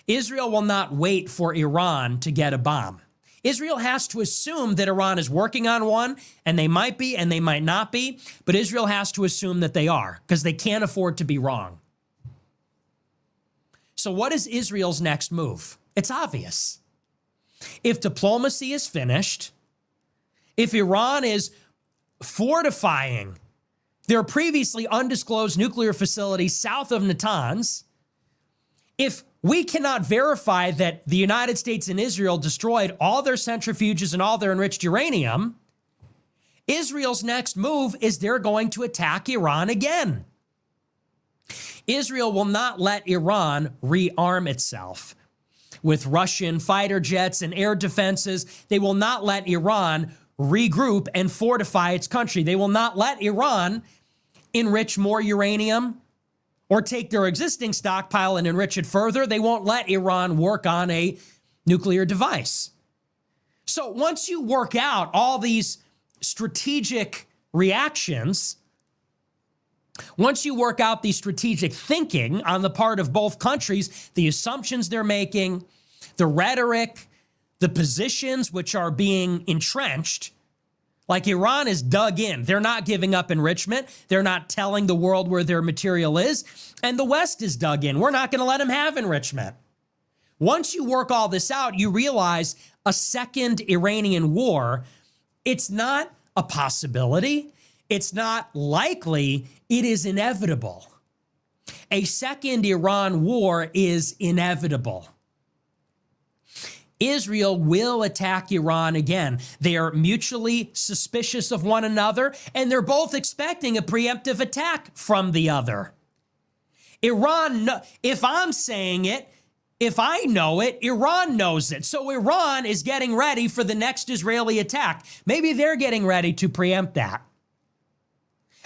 Israel will not wait for Iran to get a bomb. Israel has to assume that Iran is working on one, and they might be and they might not be, but Israel has to assume that they are because they can't afford to be wrong. So what is Israel's next move? It's obvious. If diplomacy is finished, if Iran is fortifying their previously undisclosed nuclear facility south of Natanz, if we cannot verify that the United States and Israel destroyed all their centrifuges and all their enriched uranium, Israel's next move is they're going to attack Iran again. Israel will not let Iran rearm itself with Russian fighter jets and air defenses. They will not let Iran regroup and fortify its country. They will not let Iran enrich more uranium or take their existing stockpile and enrich it further. They won't let Iran work on a nuclear device. So once you work out all these strategic reactions, once you work out the strategic thinking on the part of both countries, the assumptions they're making, the rhetoric, the positions which are being entrenched, like Iran is dug in. They're not giving up enrichment. They're not telling the world where their material is. And the West is dug in. We're not going to let them have enrichment. Once you work all this out, you realize a second Iranian war, it's not a possibility. It's not likely. It is inevitable. A second Iran war is inevitable. Israel will attack Iran again. They are mutually suspicious of one another, and they're both expecting a preemptive attack from the other. Iran, if I'm saying it, if I know it, Iran knows it. So Iran is getting ready for the next Israeli attack. Maybe they're getting ready to preempt that.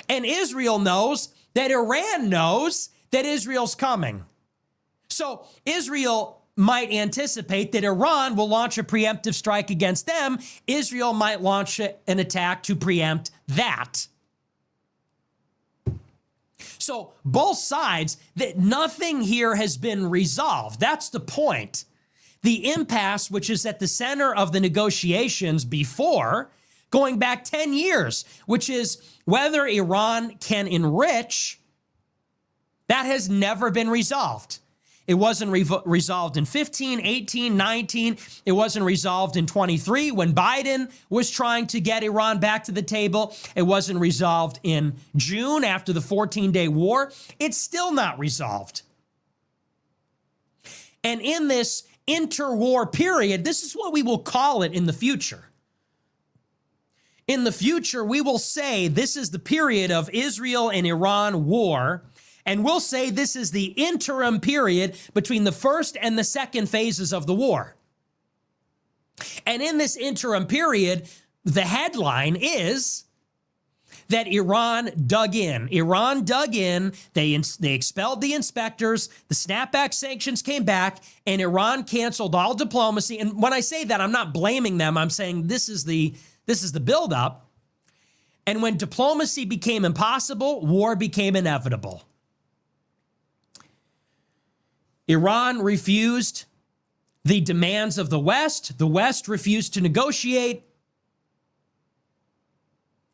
And Israel knows that Iran knows that Israel's coming. So Israel might anticipate that Iran will launch a preemptive strike against them. Israel might launch an attack to preempt that. So both sides, that nothing here has been resolved. That's the point. The impasse, which is at the center of the negotiations before, going back 10 years, which is whether Iran can enrich, that has never been resolved. It wasn't resolved in 15, 18, 19. It wasn't resolved in 23 when Biden was trying to get Iran back to the table. It wasn't resolved in June after the 14-day war. It's still not resolved. And in this interwar period, this is what we will call it in the future. In the future, we will say this is the period of Israel and Iran war. And we'll say this is the interim period between the first and the second phases of the war. And in this interim period, the headline is that Iran dug in. Iran dug in, they expelled the inspectors, the snapback sanctions came back, and Iran canceled all diplomacy. And when I say that, I'm not blaming them. I'm saying this is the buildup. And when diplomacy became impossible, war became inevitable. Iran refused the demands of the West. The West refused to negotiate.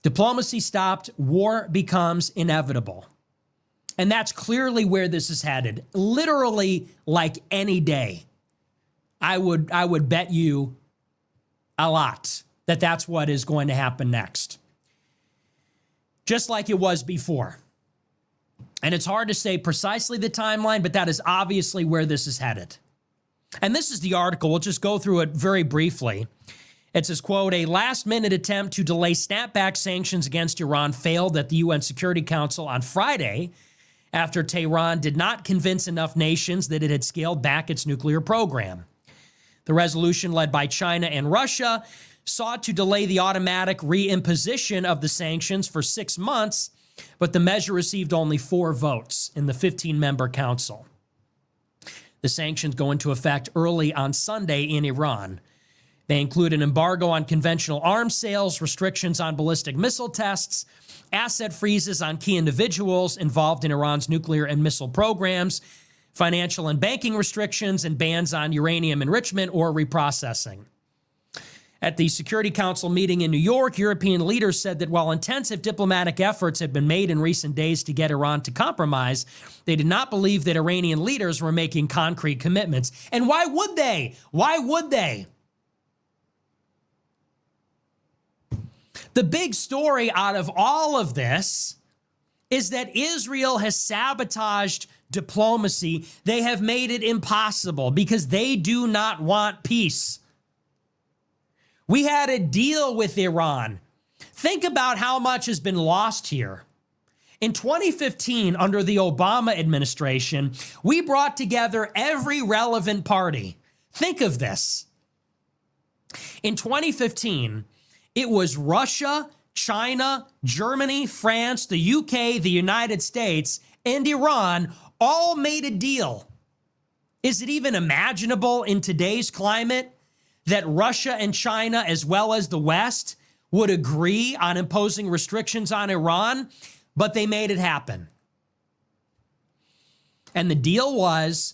Diplomacy stopped. War becomes inevitable. And that's clearly where this is headed. Literally like any day. I would bet you a lot that that's what is going to happen next. Just like it was before. And it's hard to say precisely the timeline, but that is obviously where this is headed. And this is the article. We'll just go through it very briefly. It says, quote, a last-minute attempt to delay snapback sanctions against Iran failed at the UN Security Council on Friday after Tehran did not convince enough nations that it had scaled back its nuclear program. The resolution, led by China and Russia, sought to delay the automatic reimposition of the sanctions for 6 months, but the measure received only 4 votes in the 15-member council. The sanctions go into effect early on Sunday in Iran. They include an embargo on conventional arms sales, restrictions on ballistic missile tests, asset freezes on key individuals involved in Iran's nuclear and missile programs, financial and banking restrictions, and bans on uranium enrichment or reprocessing. At the Security Council meeting in New York, European leaders said that while intensive diplomatic efforts had been made in recent days to get Iran to compromise, they did not believe that Iranian leaders were making concrete commitments. And why would they? Why would they? The big story out of all of this is that Israel has sabotaged diplomacy. They have made it impossible because they do not want peace. We had a deal with Iran. Think about how much has been lost here. In 2015, under the Obama administration, we brought together every relevant party. Think of this. In 2015, it was Russia, China, Germany, France, the UK, the United States, and Iran all made a deal. Is it even imaginable in today's climate that Russia and China, as well as the West, would agree on imposing restrictions on Iran? But they made it happen. And the deal was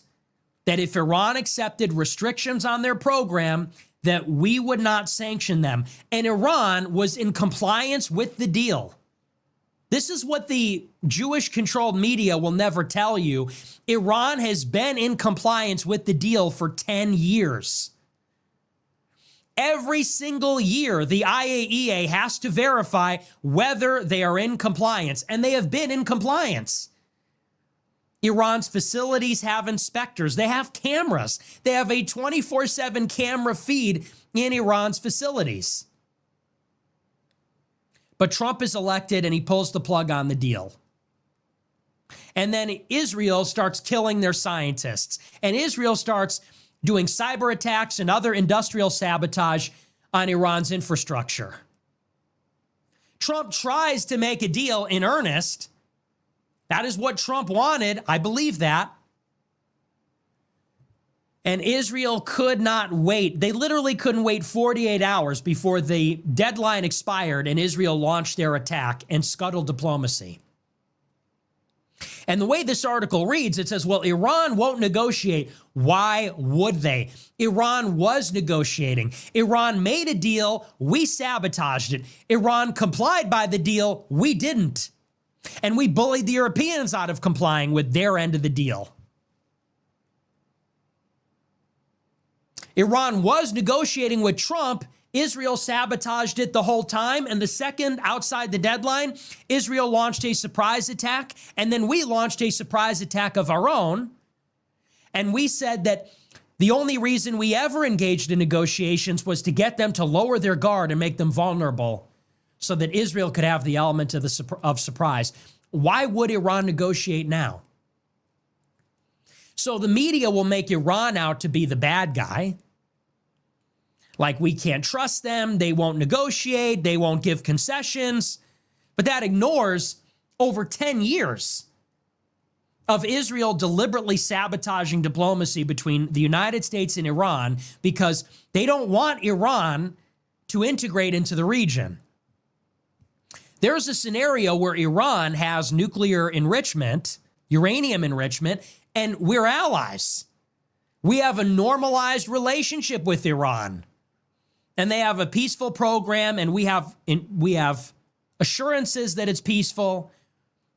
that if Iran accepted restrictions on their program, that we would not sanction them. And Iran was in compliance with the deal. This is what the Jewish-controlled media will never tell you. Iran has been in compliance with the deal for 10 years. Every single year, the IAEA has to verify whether they are in compliance, and they have been in compliance. Iran's facilities have inspectors. They have cameras. They have a 24/7 camera feed in Iran's facilities. But Trump is elected and he pulls the plug on the deal. And then Israel starts killing their scientists. And Israel starts doing cyber attacks and other industrial sabotage on Iran's infrastructure. Trump tries to make a deal in earnest. That is what Trump wanted. I believe that. And Israel could not wait. They literally couldn't wait 48 hours before the deadline expired and Israel launched their attack and scuttled diplomacy. And the way this article reads, it says, well, Iran won't negotiate. Why would they? Iran was negotiating. Iran made a deal. We sabotaged it. Iran complied by the deal. We didn't. And we bullied the Europeans out of complying with their end of the deal. Iran was negotiating with Trump. Israel sabotaged it the whole time. And the second, outside the deadline, Israel launched a surprise attack. And then we launched a surprise attack of our own. And we said that the only reason we ever engaged in negotiations was to get them to lower their guard and make them vulnerable so that Israel could have the element of surprise. Why would Iran negotiate now? So the media will make Iran out to be the bad guy. Like, we can't trust them, they won't negotiate, they won't give concessions. But that ignores over 10 years of Israel deliberately sabotaging diplomacy between the United States and Iran because they don't want Iran to integrate into the region. There's a scenario where Iran has nuclear enrichment, uranium enrichment, and we're allies. We have a normalized relationship with Iran. And they have a peaceful program, and we have assurances that it's peaceful,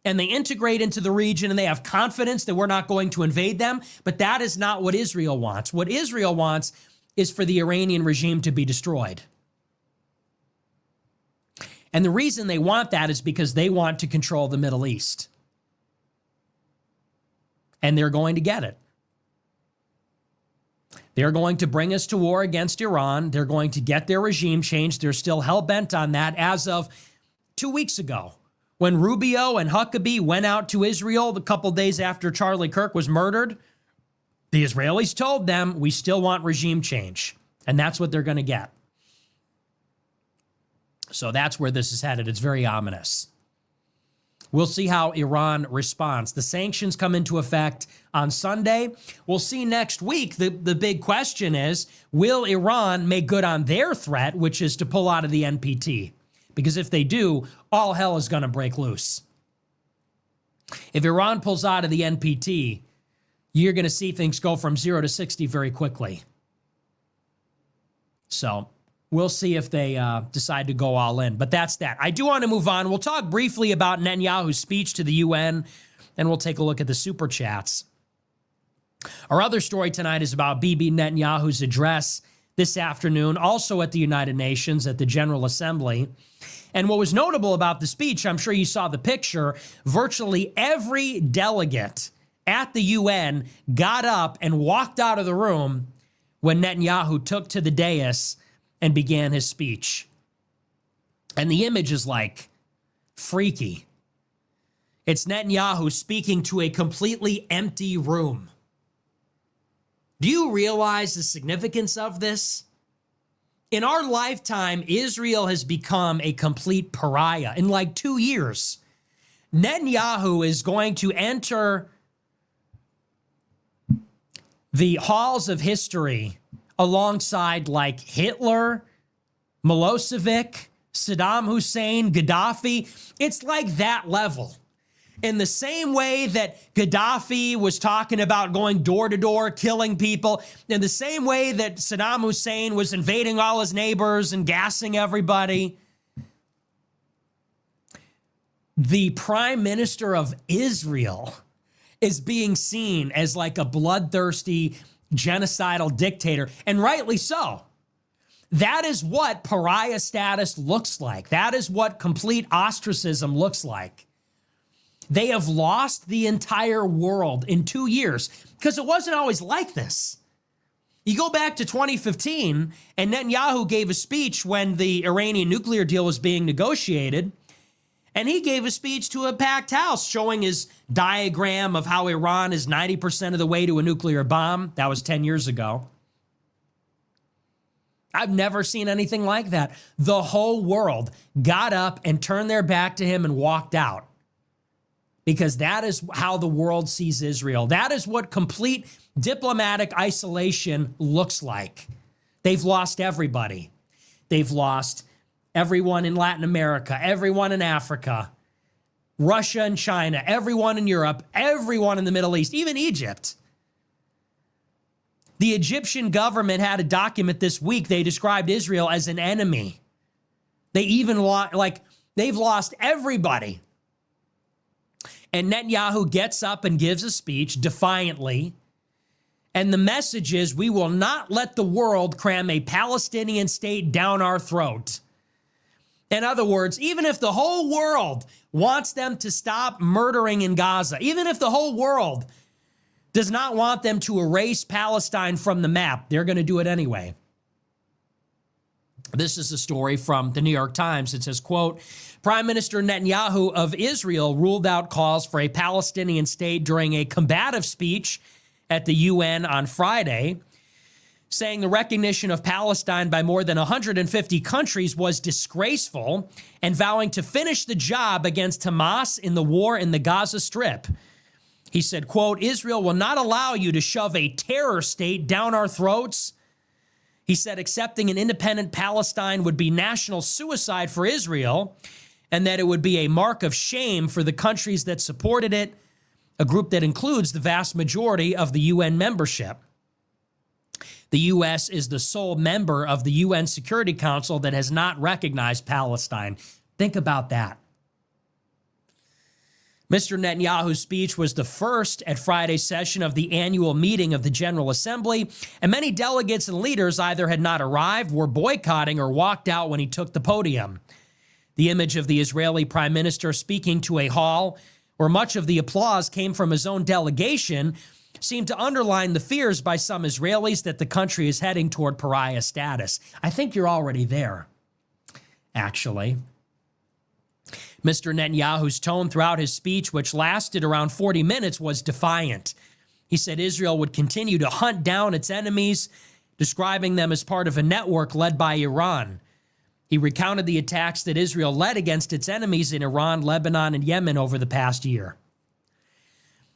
and they integrate into the region, and they have confidence that we're not going to invade them. But that is not what Israel wants. What Israel wants is for the Iranian regime to be destroyed. And the reason they want that is because they want to control the Middle East. And they're going to get it. They're going to bring us to war against Iran. They're going to get their regime changed. They're still hell-bent on that as of 2 weeks ago, when Rubio and Huckabee went out to Israel a couple days after Charlie Kirk was murdered. The Israelis told them, we still want regime change. And that's what they're going to get. So that's where this is headed. It's very ominous. We'll see how Iran responds. The sanctions come into effect on Sunday. We'll see next week. The big question is, will Iran make good on their threat, which is to pull out of the NPT? Because if they do, all hell is going to break loose. If Iran pulls out of the NPT, you're going to see things go from 0 to 60 very quickly. So we'll see if they decide to go all in. But that's that. I do want to move on. We'll talk briefly about Netanyahu's speech to the UN, and we'll take a look at the super chats. Our other story tonight is about Bibi Netanyahu's address this afternoon, also at the United Nations at the General Assembly. And what was notable about the speech, I'm sure you saw the picture, virtually every delegate at the UN got up and walked out of the room when Netanyahu took to the dais and began his speech. And the image is like freaky. It's Netanyahu speaking to a completely empty room. Do you realize the significance of this? In our lifetime, Israel has become a complete pariah. In like 2 years, Netanyahu is going to enter the halls of history alongside like Hitler, Milosevic, Saddam Hussein, Gaddafi. It's like that level. In the same way that Gaddafi was talking about going door to door, killing people, in the same way that Saddam Hussein was invading all his neighbors and gassing everybody, the prime minister of Israel is being seen as like a bloodthirsty, genocidal dictator, and rightly so. That is what pariah status looks like. That is what complete ostracism looks like. They have lost the entire world in 2 years because it wasn't always like this. You go back to 2015, and Netanyahu gave a speech when the Iranian nuclear deal was being negotiated, and he gave a speech to a packed house showing his diagram of how Iran is 90% of the way to a nuclear bomb. That was 10 years ago. I've never seen anything like that. The whole world got up and turned their back to him and walked out. Because that is how the world sees Israel. That is what complete diplomatic isolation looks like. They've lost everybody. They've lost everyone in Latin America, everyone in Africa, Russia and China, everyone in Europe, everyone in the Middle East, even Egypt. The Egyptian government had a document this week. They described Israel as an enemy. They even they've lost everybody. And Netanyahu gets up and gives a speech defiantly. And the message is, we will not let the world cram a Palestinian state down our throat. In other words, even if the whole world wants them to stop murdering in Gaza, even if the whole world does not want them to erase Palestine from the map, they're going to do it anyway. This is a story from the New York Times. It says, quote, Prime Minister Netanyahu of Israel ruled out calls for a Palestinian state during a combative speech at the UN on Friday, saying the recognition of Palestine by more than 150 countries was disgraceful and vowing to finish the job against Hamas in the war in the Gaza Strip. He said, quote, Israel will not allow you to shove a terror state down our throats. He said accepting an independent Palestine would be national suicide for Israel and that it would be a mark of shame for the countries that supported it, a group that includes the vast majority of the UN membership. The U.S. is the sole member of the UN Security Council that has not recognized Palestine. Think about that. Mr. Netanyahu's speech was the first at Friday's session of the annual meeting of the General Assembly, and many delegates and leaders either had not arrived, were boycotting, or walked out when he took the podium. The image of the Israeli prime minister speaking to a hall where much of the applause came from his own delegation seemed to underline the fears by some Israelis that the country is heading toward pariah status. I think you're already there, actually. Mr. Netanyahu's tone throughout his speech, which lasted around 40 minutes, was defiant. He said Israel would continue to hunt down its enemies, describing them as part of a network led by Iran. He recounted the attacks that Israel led against its enemies in Iran, Lebanon, and Yemen over the past year.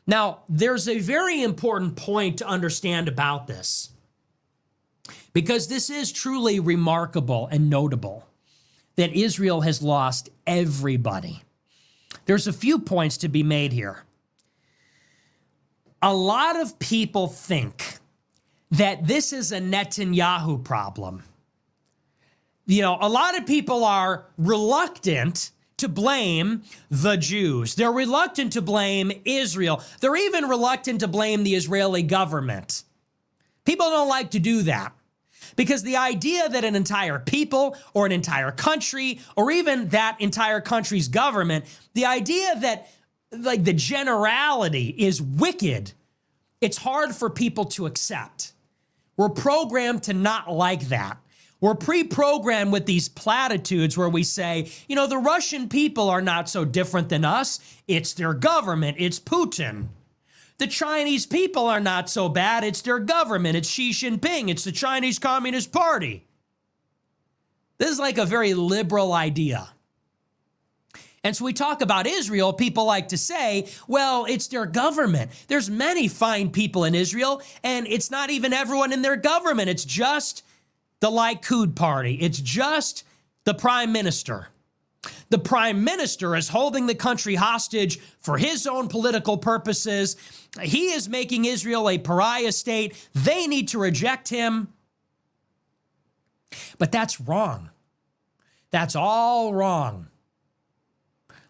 Now, there's a very important point to understand about this, because this is truly remarkable and notable that Israel has lost everybody. There's a few points to be made here. A lot of people think that this is a Netanyahu problem. You know, a lot of people are reluctant to blame the Jews. They're reluctant to blame Israel. They're even reluctant to blame the Israeli government. People don't like to do that because the idea that an entire people or an entire country or even that entire country's government, the idea that like the generality is wicked, it's hard for people to accept. We're programmed to not like that. We're pre-programmed with these platitudes where we say, you know, the Russian people are not so different than us. It's their government. It's Putin. The Chinese people are not so bad. It's their government. It's Xi Jinping. It's the Chinese Communist Party. This is like a very liberal idea. And so we talk about Israel, people like to say, well, it's their government. There's many fine people in Israel, and it's not even everyone in their government. It's just the Likud party. It's just the prime minister. The prime minister is holding the country hostage for his own political purposes. He is making Israel a pariah state. They need to reject him. But that's wrong. That's all wrong.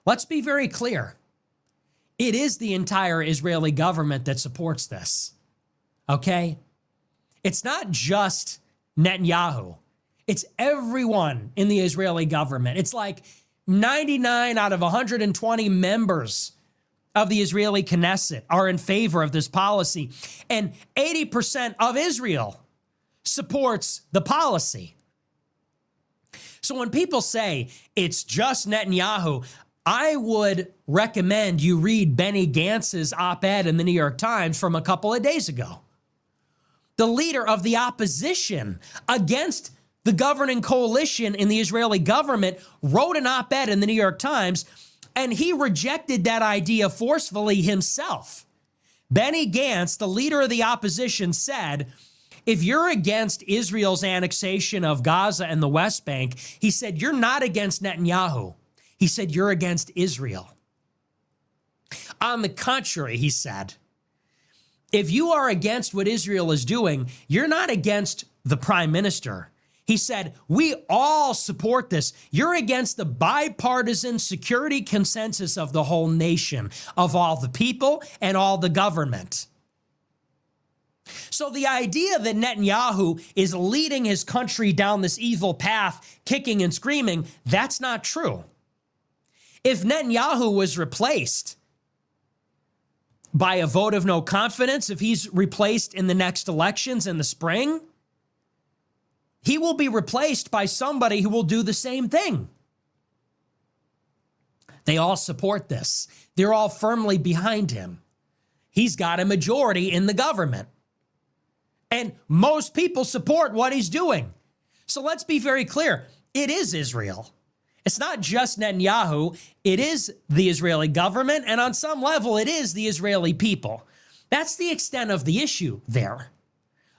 Let's be very clear. It is the entire Israeli government that supports this. Okay? It's not just Netanyahu. It's everyone in the Israeli government. It's like 99 out of 120 members of the Israeli Knesset are in favor of this policy. And 80% of Israel supports the policy. So when people say it's just Netanyahu, I would recommend you read Benny Gantz's op-ed in the New York Times from a couple of days ago. The leader of the opposition against the governing coalition in the Israeli government wrote an op-ed in the New York Times, and he rejected that idea forcefully himself. Benny Gantz, the leader of the opposition, said, if you're against Israel's annexation of Gaza and the West Bank, he said, you're not against Netanyahu. He said, you're against Israel. On the contrary, he said, if you are against what Israel is doing, you're not against the prime minister. He said, we all support this. You're against the bipartisan security consensus of the whole nation, of all the people and all the government. So the idea that Netanyahu is leading his country down this evil path, kicking and screaming, that's not true. If Netanyahu was replaced by a vote of no confidence, if he's replaced in the next elections in the spring, he will be replaced by somebody who will do the same thing. They all support this. They're all firmly behind him. He's got a majority in the government. And most people support what he's doing. So let's be very clear. It is Israel. It's not just Netanyahu. It is the Israeli government. And on some level, it is the Israeli people. That's the extent of the issue there.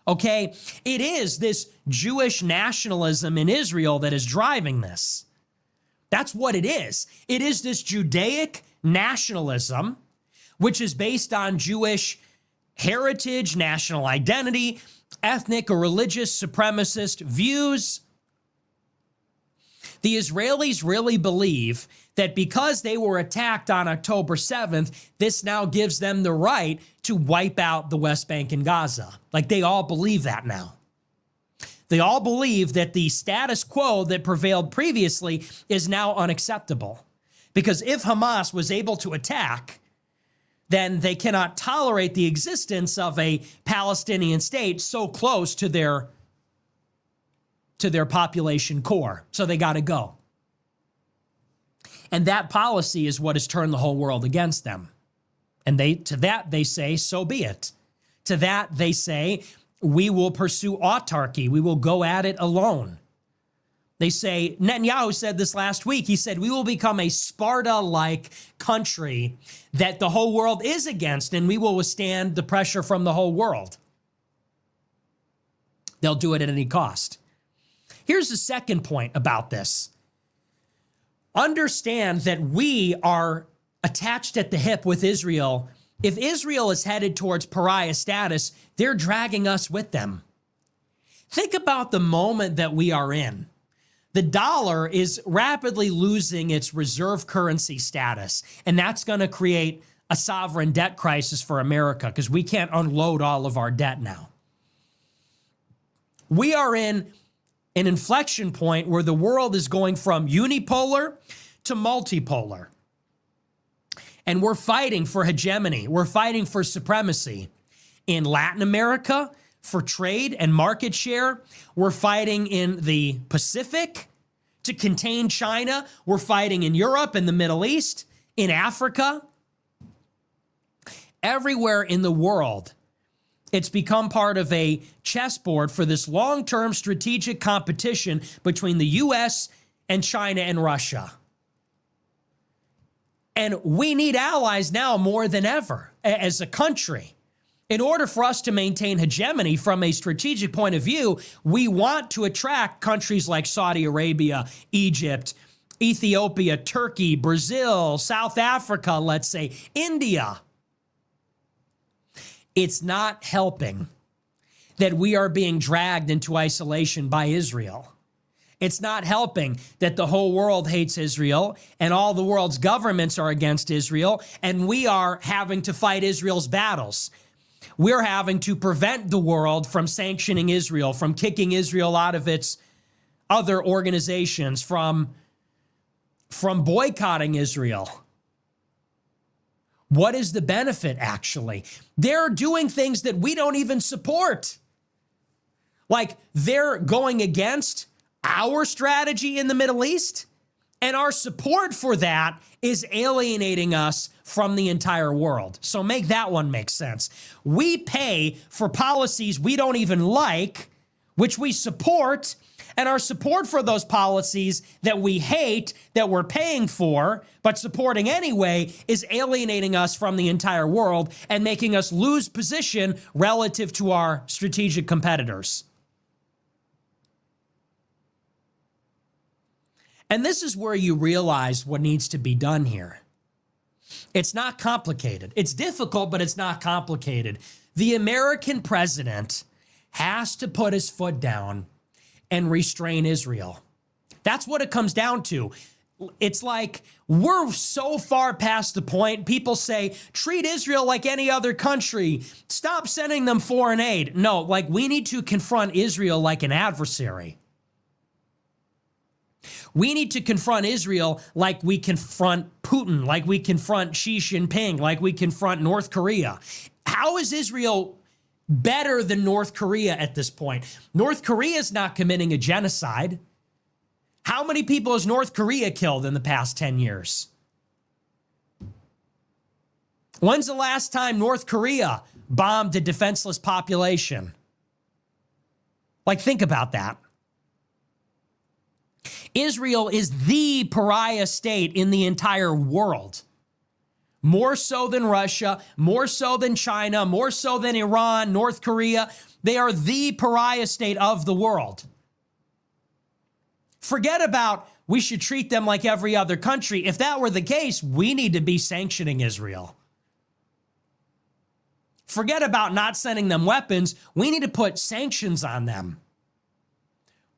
Okay? It is this Jewish nationalism in Israel that is driving this. That's what it is. It is this Judaic nationalism, which is based on Jewish heritage, national identity, ethnic or religious supremacist views. The Israelis really believe that because they were attacked on October 7th, this now gives them the right to wipe out the West Bank and Gaza. Like they all believe that now. They all believe that the status quo that prevailed previously is now unacceptable. Because if Hamas was able to attack, then they cannot tolerate the existence of a Palestinian state so close to their population core. So they got to go. And that policy is what has turned the whole world against them. And to that they say, so be it. To that they say, we will pursue autarky. We will go at it alone. They say, Netanyahu said this last week, he said, we will become a Sparta-like country that the whole world is against, and we will withstand the pressure from the whole world. They'll do it at any cost. Here's the second point about this. Understand that we are attached at the hip with Israel. If Israel is headed towards pariah status, they're dragging us with them. Think about the moment that we are in. The dollar is rapidly losing its reserve currency status, and that's going to create a sovereign debt crisis for America because we can't unload all of our debt now. We are in an inflection point where the world is going from unipolar to multipolar. And we're fighting for hegemony. We're fighting for supremacy in Latin America, for trade and market share. We're fighting in the Pacific to contain China. We're fighting in Europe and the Middle East, in Africa. Everywhere in the world, it's become part of a chessboard for this long-term strategic competition between the U.S. and China and Russia. And we need allies now more than ever as a country. In order for us to maintain hegemony from a strategic point of view, we want to attract countries like Saudi Arabia, Egypt, Ethiopia, Turkey, Brazil, South Africa, let's say, India. It's not helping that we are being dragged into isolation by Israel. It's not helping that the whole world hates Israel and all the world's governments are against Israel, and we are having to fight Israel's battles. We're having to prevent the world from sanctioning Israel, from kicking Israel out of its other organizations, from boycotting Israel. What is the benefit, actually? They're doing things that we don't even support. Like, they're going against our strategy in the Middle East, and our support for that is alienating us from the entire world. So make that one make sense. We pay for policies we don't even like, which we support, and our support for those policies that we hate, that we're paying for, but supporting anyway, is alienating us from the entire world and making us lose position relative to our strategic competitors. And this is where you realize what needs to be done here. It's not complicated. It's difficult, but it's not complicated. The American president has to put his foot down and restrain Israel. That's what it comes down to. It's like we're so far past the point. People say, treat Israel like any other country. Stop sending them foreign aid. No, like we need to confront Israel like an adversary. We need to confront Israel like we confront Putin, like we confront Xi Jinping, like we confront North Korea. How is Israel better than North Korea at this point? North Korea is not committing a genocide. How many people has North Korea killed in the past 10 years? When's the last time North Korea bombed a defenseless population? Like, think about that. Israel is the pariah state in the entire world. More so than Russia, more so than China, more so than Iran, North Korea. They are the pariah state of the world. Forget about we should treat them like every other country. If that were the case, we need to be sanctioning Israel. Forget about not sending them weapons. We need to put sanctions on them.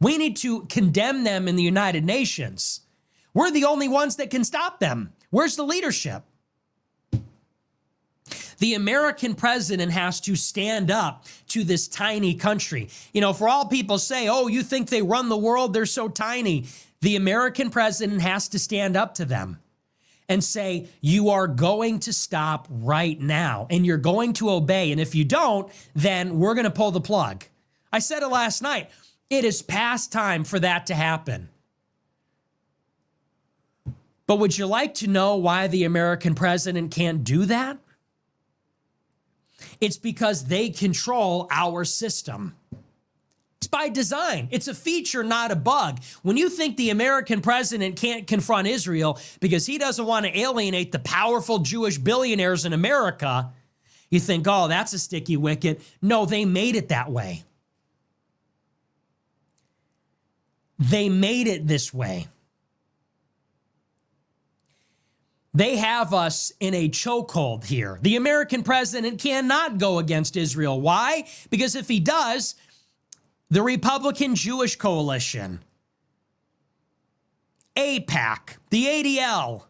We need to condemn them in the United Nations. We're the only ones that can stop them. Where's the leadership? The American president has to stand up to this tiny country. You know, for all people say, oh, you think they run the world? They're so tiny. The American president has to stand up to them and say, you are going to stop right now and you're going to obey. And if you don't, then we're going to pull the plug. I said it last night. It is past time for that to happen. But would you like to know why the American president can't do that? It's because they control our system. It's by design. It's a feature, not a bug. When you think the American president can't confront Israel because he doesn't want to alienate the powerful Jewish billionaires in America, you think, oh, that's a sticky wicket. No, they made it that way. They made it this way. They have us in a chokehold here. The American president cannot go against Israel. Why? Because if he does, the Republican Jewish Coalition, AIPAC, the ADL,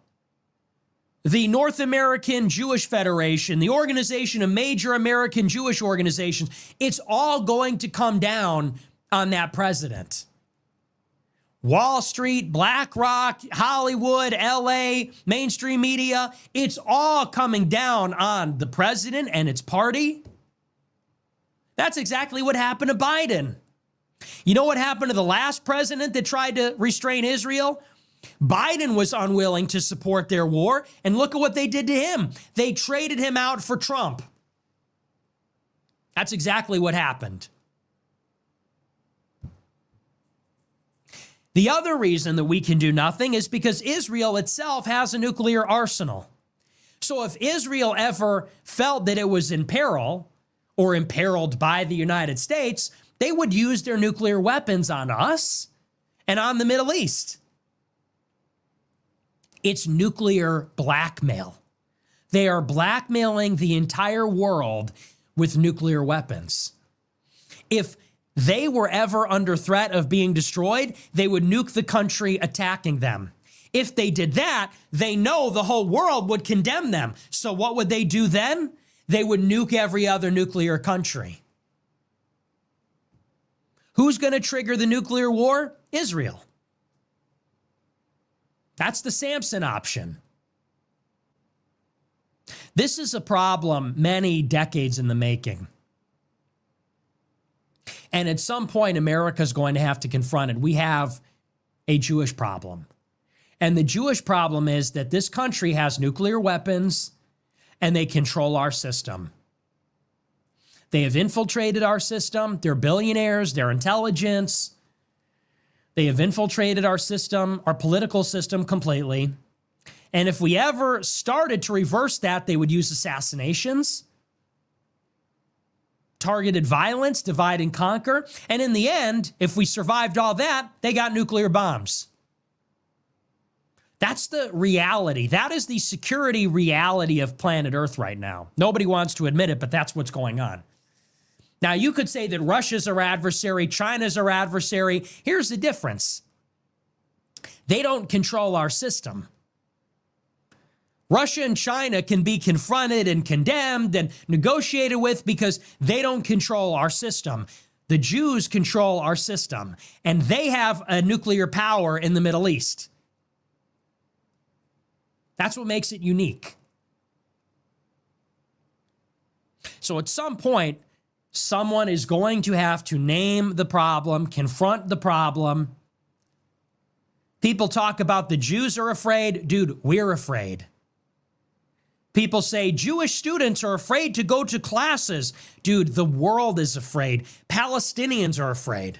the North American Jewish Federation, the Organization of Major American Jewish Organizations, it's all going to come down on that president. Wall Street, BlackRock, Hollywood, LA, mainstream media, it's all coming down on the president and its party. That's exactly what happened to Biden. You know what happened to the last president that tried to restrain Israel? Biden was unwilling to support their war, and look at what they did to him. They traded him out for Trump. That's exactly what happened. The other reason that we can do nothing is because Israel itself has a nuclear arsenal. So if Israel ever felt that it was in peril or imperiled by the United States, they would use their nuclear weapons on us and on the Middle East. It's nuclear blackmail. They are blackmailing the entire world with nuclear weapons. If they were ever under threat of being destroyed, they would nuke the country attacking them. If they did that, they know the whole world would condemn them. So what would they do then? They would nuke every other nuclear country. Who's going to trigger the nuclear war? Israel. That's the Samson option. This is a problem many decades in the making. And at some point, America's going to have to confront it. We have a Jewish problem. And the Jewish problem is that this country has nuclear weapons and they control our system. They have infiltrated our system. They're billionaires, they're intelligence. They have infiltrated our system, our political system completely. And if we ever started to reverse that, they would use assassinations, targeted violence, divide and conquer. And in the end, if we survived all that, they got nuclear bombs. That's the reality. That is the security reality of planet Earth right now. Nobody wants to admit it, but that's what's going on. Now, you could say that Russia's our adversary, China's our adversary. Here's the difference. They don't control our system. Russia and China can be confronted and condemned and negotiated with because they don't control our system. The Jews control our system, and they have a nuclear power in the Middle East. That's what makes it unique. So at some point, someone is going to have to name the problem, confront the problem. People talk about the Jews are afraid. Dude, we're afraid. People say Jewish students are afraid to go to classes. Dude, the world is afraid. Palestinians are afraid.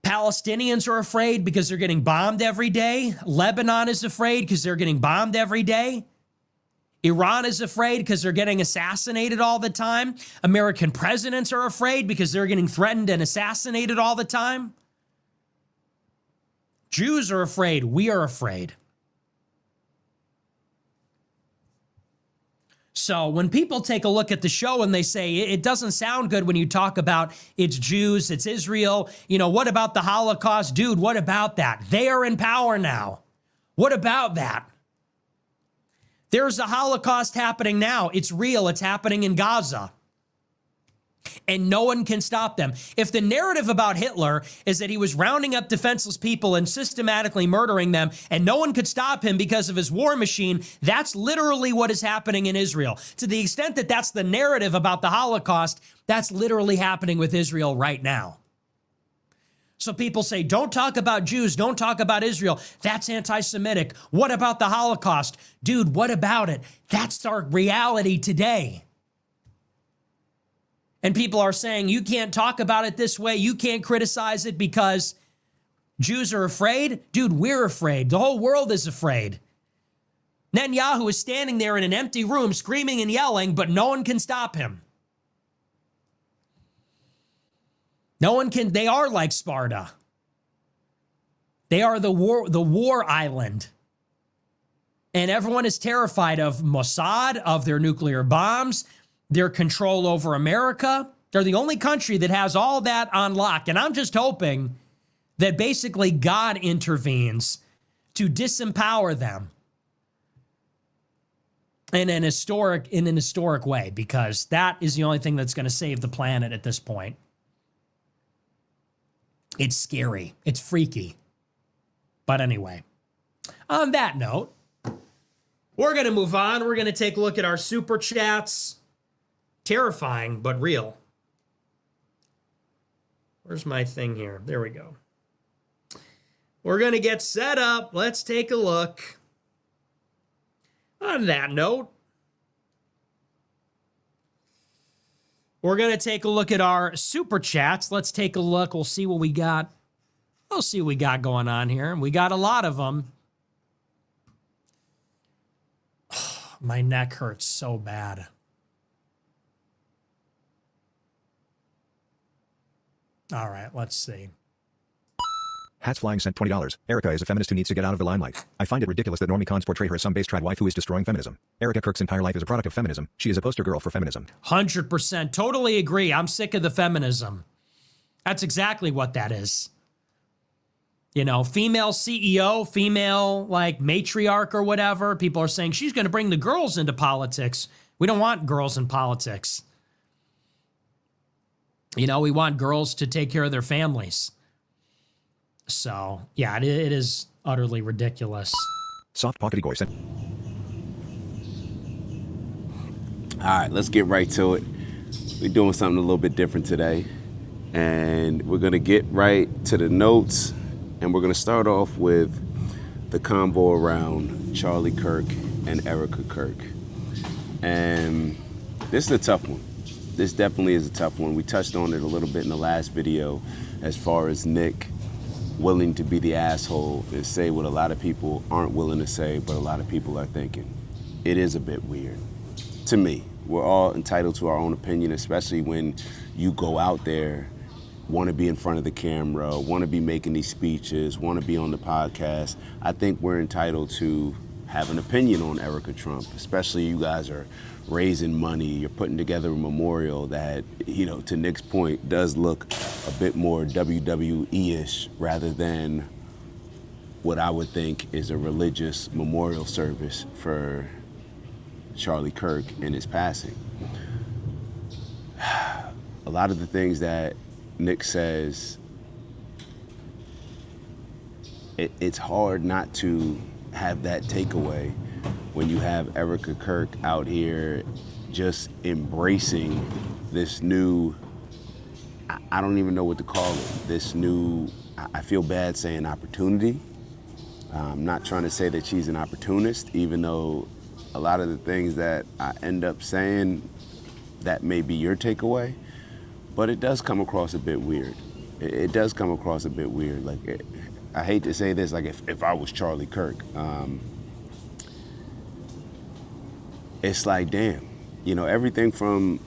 Palestinians are afraid because they're getting bombed every day. Lebanon is afraid because they're getting bombed every day. Iran is afraid because they're getting assassinated all the time. American presidents are afraid because they're getting threatened and assassinated all the time. Jews are afraid. We are afraid. So when people take a look at the show and they say, it doesn't sound good when you talk about it's Jews, it's Israel, you know, what about the Holocaust? Dude, what about that? They are in power now. What about that? There's a Holocaust happening now. It's real. It's happening in Gaza. And no one can stop them. If the narrative about Hitler is that he was rounding up defenseless people and systematically murdering them, and no one could stop him because of his war machine, that's literally what is happening in Israel. To the extent that that's the narrative about the Holocaust, that's literally happening with Israel right now. So people say, don't talk about Jews, don't talk about Israel. That's anti-Semitic. What about the Holocaust? Dude, what about it? That's our reality today. And people are saying, you can't talk about it this way. You can't criticize it because Jews are afraid. Dude, we're afraid. The whole world is afraid. Netanyahu is standing there in an empty room screaming and yelling, but no one can stop him. No one can. They are like Sparta. They are the war island. And everyone is terrified of Mossad, of their nuclear bombs, their control over America. They're the only country that has all that on lock. And I'm just hoping that basically God intervenes to disempower them in an historic way, because that is the only thing that's going to save the planet at this point. It's scary. It's freaky. But anyway, on that note, we're going to move on. We're going to take a look at our super chats. Terrifying, but real. Where's my thing here? There we go. We're going to get set up. Let's take a look. On that note, we're going to take a look at our super chats. Let's take a look. We'll see what we got. We'll see what we got going on here. We got a lot of them. My neck hurts so bad. All right, let's see. Hats Flying sent $20. Erika is a feminist who needs to get out of the limelight. I find it ridiculous that normie cons portray her as some base-trad wife who is destroying feminism. Erika Kirk's entire life is a product of feminism. She is a poster girl for feminism. 100%. Totally agree. I'm sick of the feminism. That's exactly what that is. You know, female CEO, female like matriarch or whatever. People are saying she's going to bring the girls into politics. We don't want girls in politics. You know, we want girls to take care of their families. So, yeah, it is utterly ridiculous. Soft Pockety Boy sent. All right, let's get right to it. We're doing something a little bit different today. And we're going to get right to the notes. And we're going to start off with the combo around Charlie Kirk and Erika Kirk. And this is a tough one. This definitely is a tough one. We touched on it a little bit in the last video as far as Nick willing to be the asshole and say what a lot of people aren't willing to say, but a lot of people are thinking. It is a bit weird to me. We're all entitled to our own opinion, especially when you go out there, want to be in front of the camera, want to be making these speeches, want to be on the podcast. I think we're entitled to have an opinion on Erika Trump, especially you guys are raising money, you're putting together a memorial that, you know, to Nick's point, does look a bit more WWE-ish rather than what I would think is a religious memorial service for Charlie Kirk and his passing. A lot of the things that Nick says, it's hard not to have that takeaway when you have Erika Kirk out here just embracing this new, I don't even know what to call it, this new, I feel bad saying opportunity. I'm not trying to say that she's an opportunist, even though a lot of the things that I end up saying, that may be your takeaway, but it does come across a bit weird. It does come across a bit weird. Like, I hate to say this, like if I was Charlie Kirk, it's like, damn, you know, everything from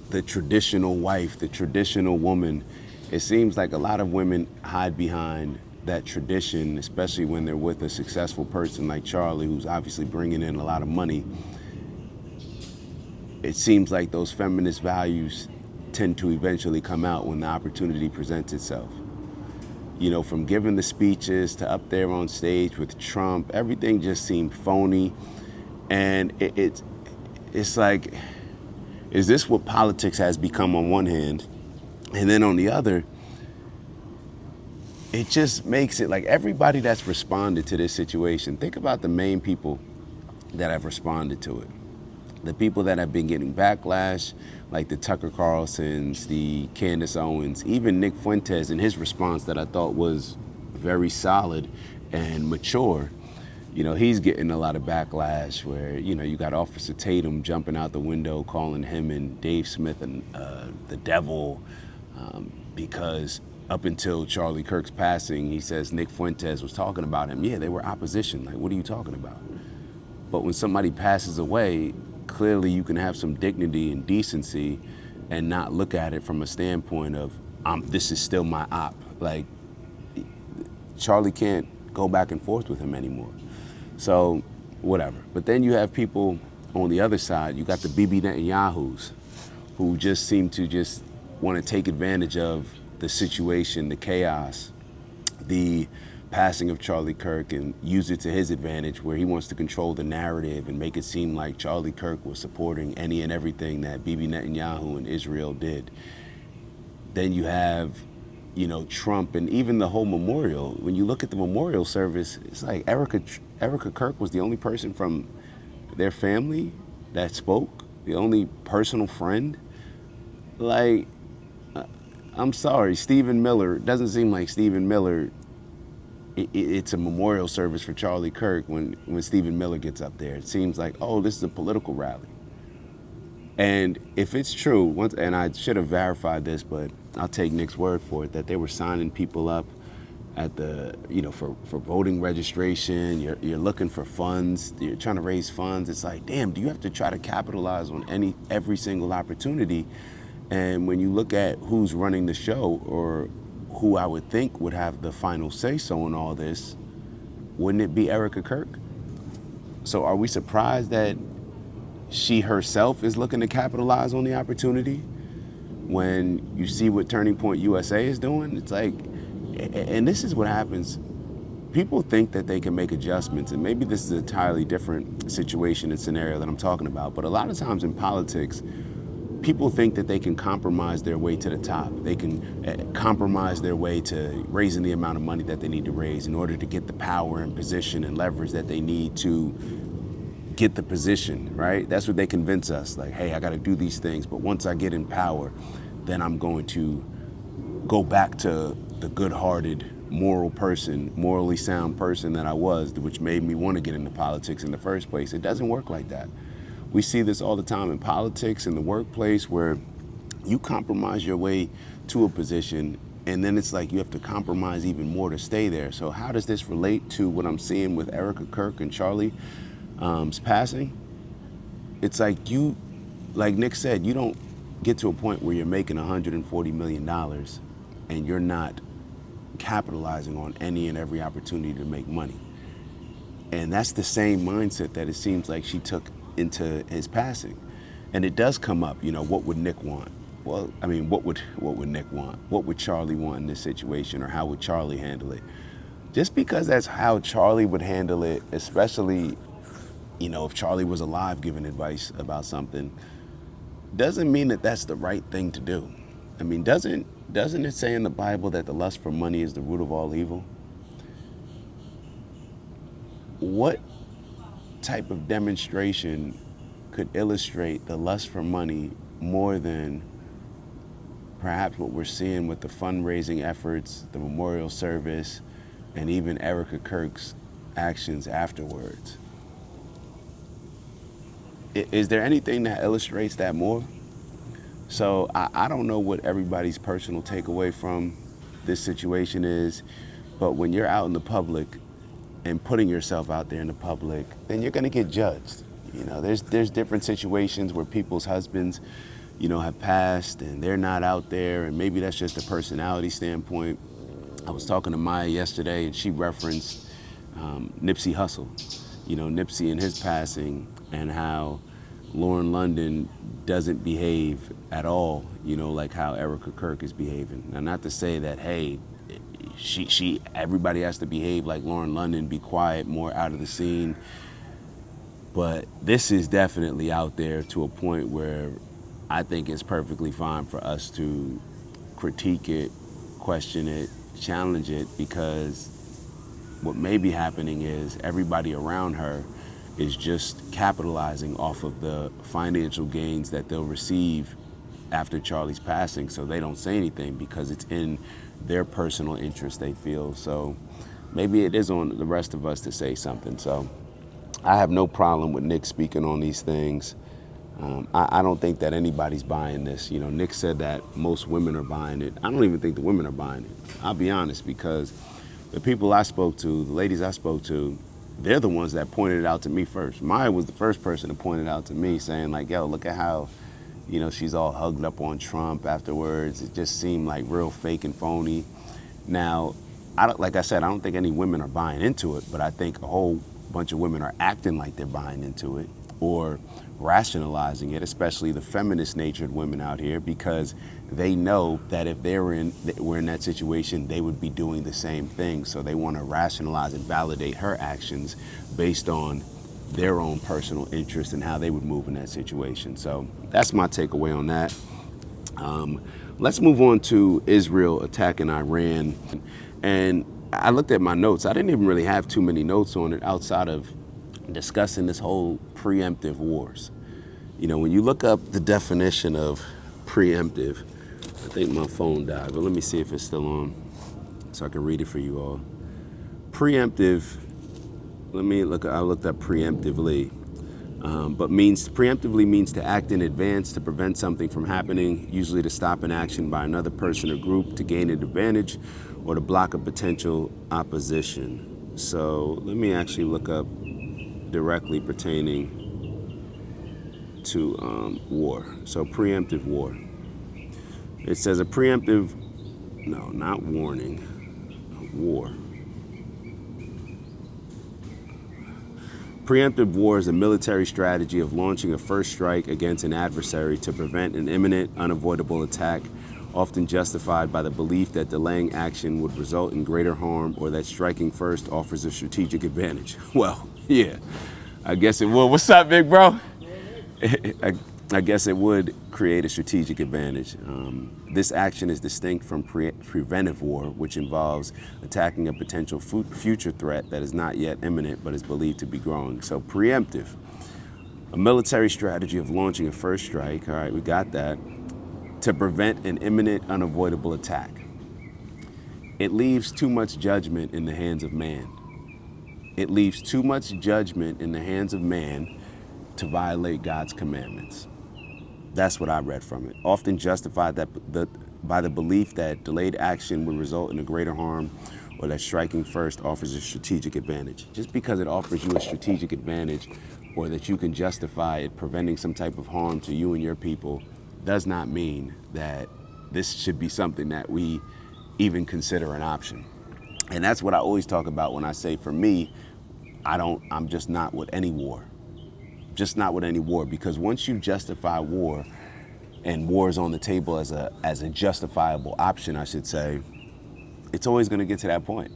the traditional wife, the traditional woman, it seems like a lot of women hide behind that tradition, especially when they're with a successful person like Charlie, who's obviously bringing in a lot of money. It seems like those feminist values tend to eventually come out when the opportunity presents itself. You know, from giving the speeches to up there on stage with Trump, everything just seemed phony. And it's like, is this what politics has become on one hand? And then on the other, it just makes it like everybody that's responded to this situation, think about the main people that have responded to it. The people that have been getting backlash, like the Tucker Carlsons, the Candace Owens, even Nick Fuentes in his response that I thought was very solid and mature. You know, he's getting a lot of backlash where, you know, you got Officer Tatum jumping out the window, calling him and Dave Smith and the devil, because up until Charlie Kirk's passing, he says Nick Fuentes was talking about him. Yeah, they were opposition. Like, what are you talking about? But when somebody passes away, clearly you can have some dignity and decency and not look at it from a standpoint of, this is still my op. Like, Charlie can't go back and forth with him anymore. So, whatever. But then you have people on the other side. You got the Bibi Netanyahus who just seem to just want to take advantage of the situation, the chaos, the passing of Charlie Kirk, and use it to his advantage, where he wants to control the narrative and make it seem like Charlie Kirk was supporting any and everything that Bibi Netanyahu and Israel did. Then you have, you know, Trump, and even the whole memorial. When you look at the memorial service, it's like Erika Kirk was the only person from their family that spoke, the only personal friend. Like, I'm sorry, Stephen Miller, it doesn't seem like Stephen Miller, it's a memorial service for Charlie Kirk when Stephen Miller gets up there. It seems like, oh, this is a political rally. And if it's true, and I should have verified this, but I'll take Nick's word for it, that they were signing people up at the, you know, for voting registration. You're looking for funds. You're trying to raise funds. It's like, damn, do you have to try to capitalize on every single opportunity? And when you look at who's running the show, or who I would think would have the final say-so in all this, wouldn't it be Erika Kirk? So are we surprised that she herself is looking to capitalize on the opportunity when you see what Turning Point USA is doing? It's like, and this is what happens. People think that they can make adjustments, and maybe this is an entirely different situation and scenario that I'm talking about, but a lot of times in politics, people think that they can compromise their way to the top. They can compromise their way to raising the amount of money that they need to raise in order to get the power and position and leverage that they need to get the position, right? That's what they convince us. Like, hey, I got to do these things, but once I get in power, then I'm going to go back to the good-hearted, moral person, morally sound person that I was, which made me want to get into politics in the first place. It doesn't work like that. We see this all the time in politics, in the workplace, where you compromise your way to a position, and then it's like you have to compromise even more to stay there. So how does this relate to what I'm seeing with Erika Kirk and Charlie's passing? It's like like Nick said, you don't get to a point where you're making $140 million and you're not capitalizing on any and every opportunity to make money. And that's the same mindset that it seems like she took into his passing. And it does come up, you know, what would Nick want? Well, I mean, what would Nick want? What would Charlie want in this situation, or how would Charlie handle it? Just because that's how Charlie would handle it, especially, you know, if Charlie was alive giving advice about something, doesn't mean that that's the right thing to do. I mean, doesn't it say in the Bible that the lust for money is the root of all evil? What type of demonstration could illustrate the lust for money more than perhaps what we're seeing with the fundraising efforts, the memorial service, and even Erika Kirk's actions afterwards? Is there anything that illustrates that more? So I don't know what everybody's personal takeaway from this situation is, but when you're out in the public and putting yourself out there in the public, then you're gonna get judged. You know, there's different situations where people's husbands, you know, have passed and they're not out there, and maybe that's just a personality standpoint. I was talking to Maya yesterday, and she referenced Nipsey Hussle. You know, Nipsey and his passing, and how Lauren London doesn't behave at all, you know, like how Erika Kirk is behaving. Now, not to say that, hey, everybody has to behave like Lauren London, be quiet, more out of the scene. But this is definitely out there to a point where I think it's perfectly fine for us to critique it, question it, challenge it, because what may be happening is everybody around her is just capitalizing off of the financial gains that they'll receive after Charlie's passing. So they don't say anything because it's in their personal interest, they feel. So maybe it is on the rest of us to say something. So I have no problem with Nick speaking on these things. I don't think that anybody's buying this. You know, Nick said that most women are buying it. I don't even think the women are buying it. I'll be honest, because the people I spoke to, the ladies I spoke to, they're the ones that pointed it out to me first. Maya was the first person to point it out to me, saying like, yo, look at how, you know, she's all hugged up on Trump afterwards. It just seemed like real fake and phony. Now, like I said, I don't think any women are buying into it, but I think a whole bunch of women are acting like they're buying into it or rationalizing it, especially the feminist-natured women out here, because they know that if were in that situation, they would be doing the same thing. So they want to rationalize and validate her actions based on their own personal interest and how they would move in that situation. So that's my takeaway on that. Let's move on to Israel attacking Iran. And I looked at my notes. I didn't even really have too many notes on it outside of discussing this whole preemptive wars. You know, when you look up the definition of preemptive, I think my phone died, but let me see if it's still on so I can read it for you all. Preemptive, I looked up preemptively, but preemptively means to act in advance to prevent something from happening, usually to stop an action by another person or group to gain an advantage or to block a potential opposition. So let me actually look up directly pertaining to war. So preemptive war. It says a preemptive, no, not warning, war. Preemptive war is a military strategy of launching a first strike against an adversary to prevent an imminent, unavoidable attack, often justified by the belief that delaying action would result in greater harm or that striking first offers a strategic advantage. Well, yeah, I guess it would. What's up, big bro? I guess it would create a strategic advantage. This action is distinct from preventive war, which involves attacking a potential future threat that is not yet imminent but is believed to be growing. So preemptive, a military strategy of launching a first strike, all right, we got that, to prevent an imminent, unavoidable attack. It leaves too much judgment in the hands of man. It leaves too much judgment in the hands of man to violate God's commandments. That's what I read from it. Often justified by the belief that delayed action would result in a greater harm or that striking first offers a strategic advantage. Just because it offers you a strategic advantage or that you can justify it preventing some type of harm to you and your people does not mean that this should be something that we even consider an option. And that's what I always talk about when I say, for me, I'm just not with any war. Just not with any war, because once you justify war, and war is on the table as a justifiable option, I should say, it's always going to get to that point.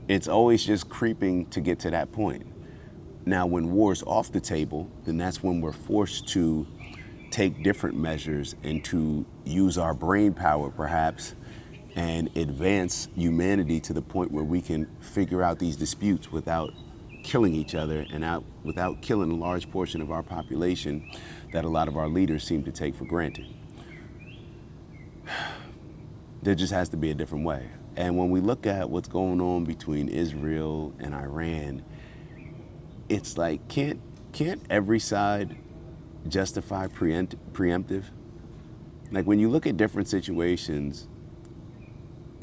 It's always just creeping to get to that point. Now, when war's off the table, then that's when we're forced to take different measures and to use our brain power, perhaps, and advance humanity to the point where we can figure out these disputes without killing each other and without killing a large portion of our population that a lot of our leaders seem to take for granted. There just has to be a different way. And when we look at what's going on between Israel and Iran, it's like, can't every side justify preemptive? Like when you look at different situations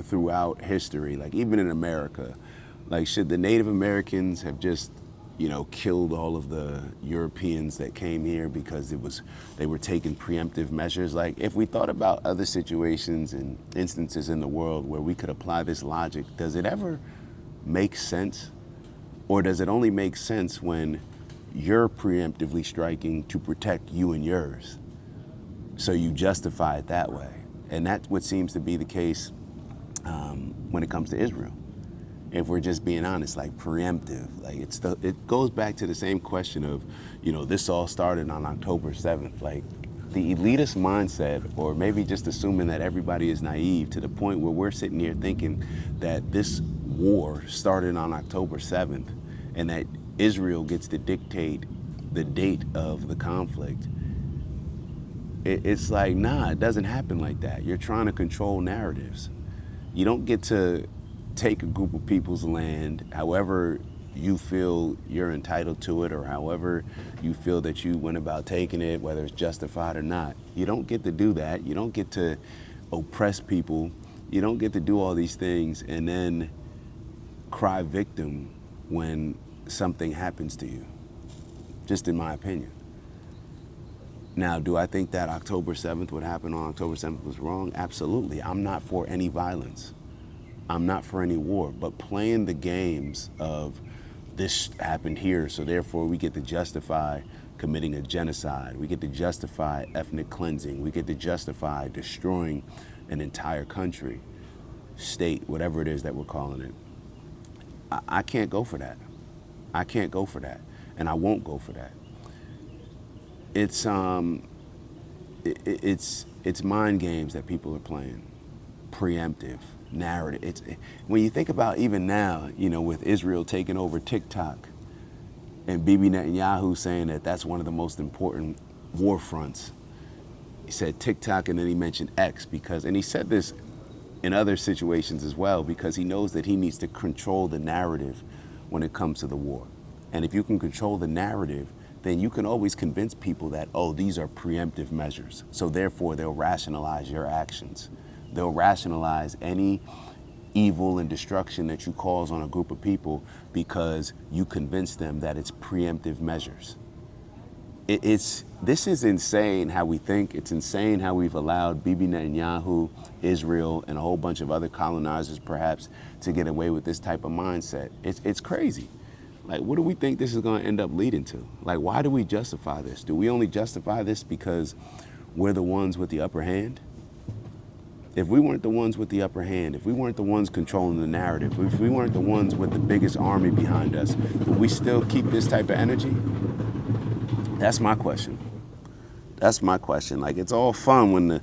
throughout history, like even in America, like should the Native Americans have just, killed all of the Europeans that came here because they were taking preemptive measures? Like if we thought about other situations and instances in the world where we could apply this logic, does it ever make sense? Or does it only make sense when you're preemptively striking to protect you and yours? So you justify it that way. And that's what seems to be the case when it comes to Israel. if we're just being honest, like preemptive. Like it goes back to the same question of, this all started on October 7th. Like the elitist mindset, or maybe just assuming that everybody is naive to the point where we're sitting here thinking that this war started on October 7th and that Israel gets to dictate the date of the conflict. It's like, nah, it doesn't happen like that. You're trying to control narratives. You don't get to take a group of people's land, however you feel you're entitled to it, or however you feel that you went about taking it, whether it's justified or not. You don't get to do that. You don't get to oppress people. You don't get to do all these things and then cry victim when something happens to you, just in my opinion. Now, do I think that October 7th, what happened on October 7th was wrong? Absolutely. I'm not for any violence. I'm not for any war, but playing the games of this happened here, so therefore we get to justify committing a genocide. We get to justify ethnic cleansing. We get to justify destroying an entire country, state, whatever it is that we're calling it. I can't go for that. I can't go for that, and I won't go for that. It's mind games that people are playing, preemptive, narrative. When you think about even now, with Israel taking over TikTok and Bibi Netanyahu saying that that's one of the most important war fronts. He said TikTok and then he mentioned X and he said this in other situations as well, because he knows that he needs to control the narrative when it comes to the war. And if you can control the narrative, then you can always convince people that, oh, these are preemptive measures. So therefore, they'll rationalize your actions. They'll rationalize any evil and destruction that you cause on a group of people because you convince them that it's preemptive measures. This is insane how we think. It's insane how we've allowed Bibi Netanyahu, Israel, and a whole bunch of other colonizers perhaps to get away with this type of mindset. It's crazy. Like, what do we think this is going to end up leading to? Like, why do we justify this? Do we only justify this because we're the ones with the upper hand? If we weren't the ones with the upper hand, if we weren't the ones controlling the narrative, if we weren't the ones with the biggest army behind us, would we still keep this type of energy? That's my question. That's my question. Like, it's all fun when the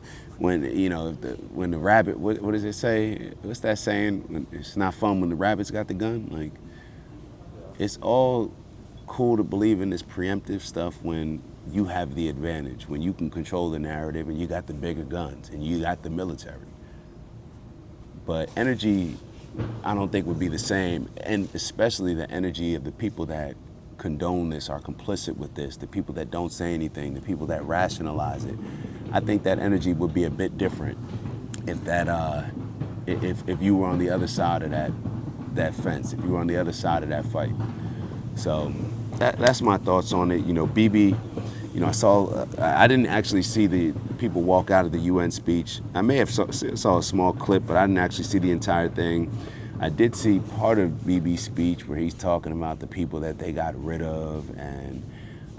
rabbit, what does it say? What's that saying? It's not fun when the rabbit's got the gun. Like, it's all cool to believe in this preemptive stuff when you have the advantage, when you can control the narrative and you got the bigger guns and you got the military. But energy, I don't think would be the same, and especially the energy of the people that condone this, are complicit with this, the people that don't say anything, the people that rationalize it. I think that energy would be a bit different if you were on the other side of that fence, if you were on the other side of that fight. So that's my thoughts on it. Bibi, I didn't actually see the people walk out of the UN speech. I may have saw a small clip, but I didn't actually see the entire thing. I did see part of Bibi's speech where he's talking about the people that they got rid of, and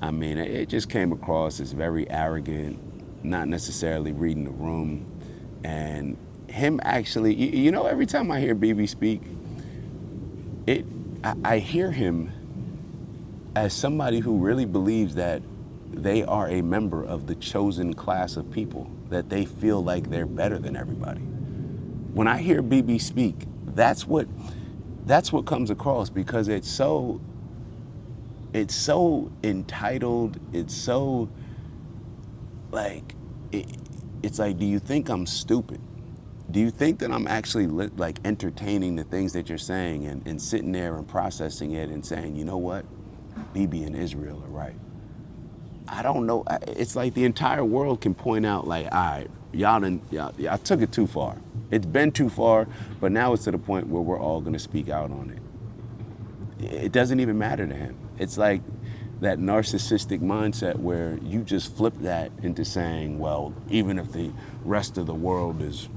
I mean, it just came across as very arrogant, not necessarily reading the room, and him actually, every time I hear Bibi speak, I hear him as somebody who really believes that they are a member of the chosen class of people, that they feel like they're better than everybody. When I hear Bibi speak, that's what comes across, because it's so entitled, it's so like, it's like, do you think I'm stupid? Do you think that I'm actually like entertaining the things that you're saying and sitting there and processing it and saying, you know what, Bibi and Israel are right? I don't know. It's like the entire world can point out, like, all right, y'all took it too far. It's been too far, but now it's to the point where we're all gonna speak out on it. It doesn't even matter to him. It's like that narcissistic mindset where you just flip that into saying, well, even if the rest of the world is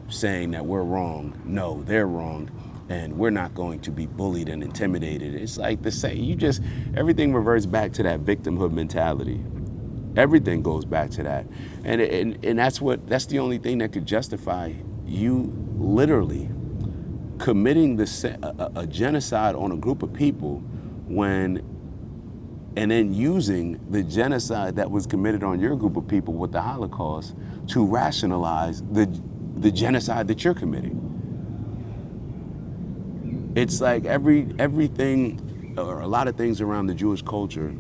saying that we're wrong, no, they're wrong, and we're not going to be bullied and intimidated. It's like everything reverts back to that victimhood mentality. Everything goes back to that. And that's the only thing that could justify you literally committing a genocide on a group of people and then using the genocide that was committed on your group of people with the Holocaust to rationalize the genocide that you're committing. It's like everything, or a lot of things around the Jewish culture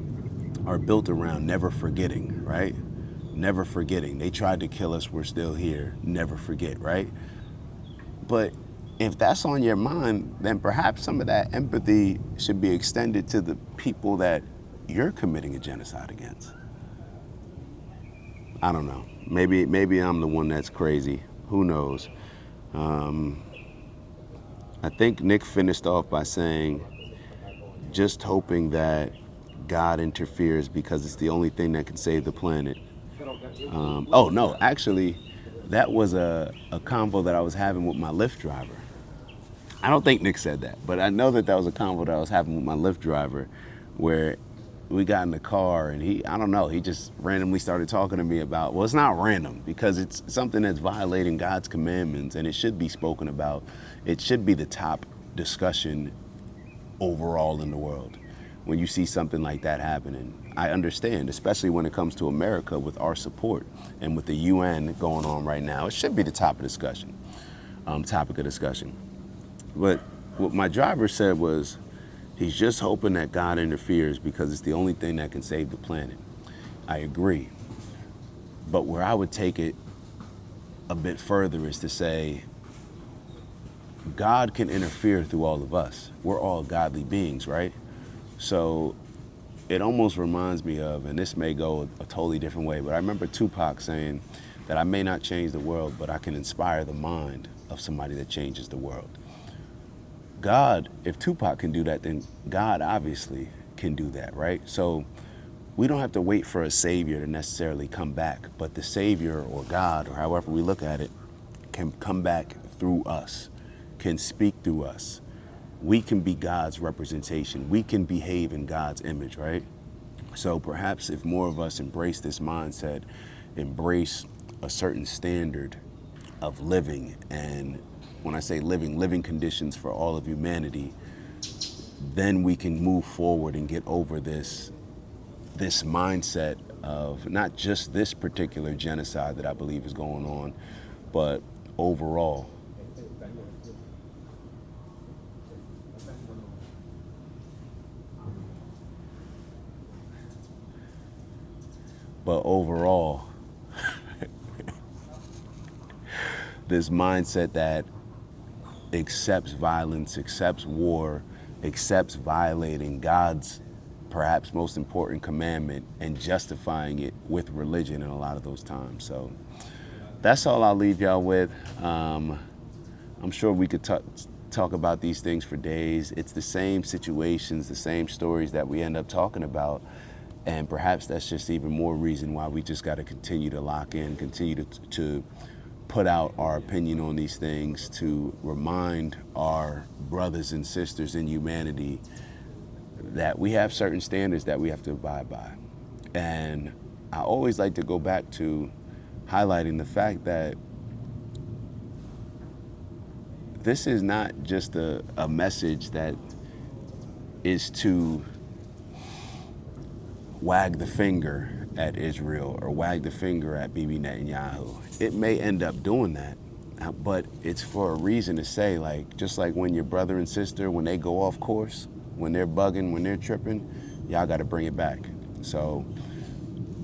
are built around never forgetting, right? Never forgetting. They tried to kill us, we're still here, never forget, right? But if that's on your mind, then perhaps some of that empathy should be extended to the people that you're committing a genocide against. I don't know. Maybe I'm the one that's crazy. Who knows? I think Nick finished off by saying, just hoping that God interferes because it's the only thing that can save the planet. Oh no, actually, that was a convo that I was having with my Lyft driver. I don't think Nick said that, but I know that was a convo that I was having with my Lyft driver where we got in the car and he just randomly started talking to me about, well, it's not random because it's something that's violating God's commandments and it should be spoken about. It should be the top discussion overall in the world when you see something like that happening. I understand, especially when it comes to America with our support and with the UN going on right now, it should be the topic of discussion. But what my driver said was, he's just hoping that God interferes because it's the only thing that can save the planet. I agree. But where I would take it a bit further is to say, God can interfere through all of us. We're all godly beings, right? So it almost reminds me of, and this may go a totally different way, but I remember Tupac saying that I may not change the world, but I can inspire the mind of somebody that changes the world. God, if Tupac can do that, then God obviously can do that, right? So we don't have to wait for a savior to necessarily come back, but the savior or God, or however we look at it, can come back through us, can speak through us. We can be God's representation. We can behave in God's image, right? So perhaps if more of us embrace this mindset, embrace a certain standard of living, and when I say living conditions for all of humanity, then we can move forward and get over this mindset of not just this particular genocide that I believe is going on, but overall. This mindset that accepts violence, accepts war, accepts violating God's perhaps most important commandment and justifying it with religion in a lot of those times. So that's all I'll leave y'all with. I'm sure we could talk about these things for days. It's the same situations, the same stories that we end up talking about. And perhaps that's just even more reason why we just got to continue to lock in, continue to put out our opinion on these things, to remind our brothers and sisters in humanity that we have certain standards that we have to abide by. And I always like to go back to highlighting the fact that this is not just a message that is to wag the finger at Israel or wag the finger at Bibi Netanyahu. It may end up doing that, but it's for a reason to say, like, just like when your brother and sister, when they go off course, when they're bugging, when they're tripping, y'all got to bring it back. So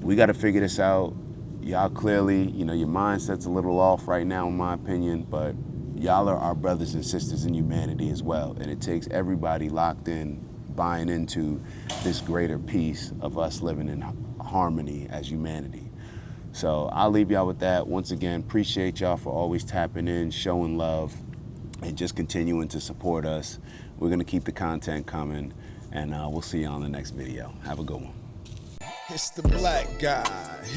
we got to figure this out. Y'all clearly, your mindset's a little off right now, in my opinion, but y'all are our brothers and sisters in humanity as well. And it takes everybody locked in, buying into this greater piece of us living in harmony as humanity. So I'll leave y'all with that. Once again, appreciate y'all for always tapping in, showing love, and just continuing to support us. We're gonna keep the content coming, and we'll see you on the next video. Have a good one. It's the black guy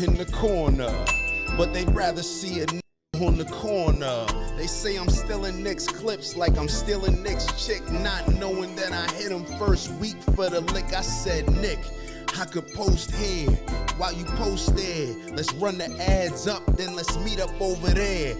in the corner, but they'd rather see a on the corner. They say I'm stealing Nick's clips like I'm stealing Nick's chick, not knowing that I hit him first week for the lick. I said, Nick, I could post here while you post there. Let's run the ads up, then let's meet up over there.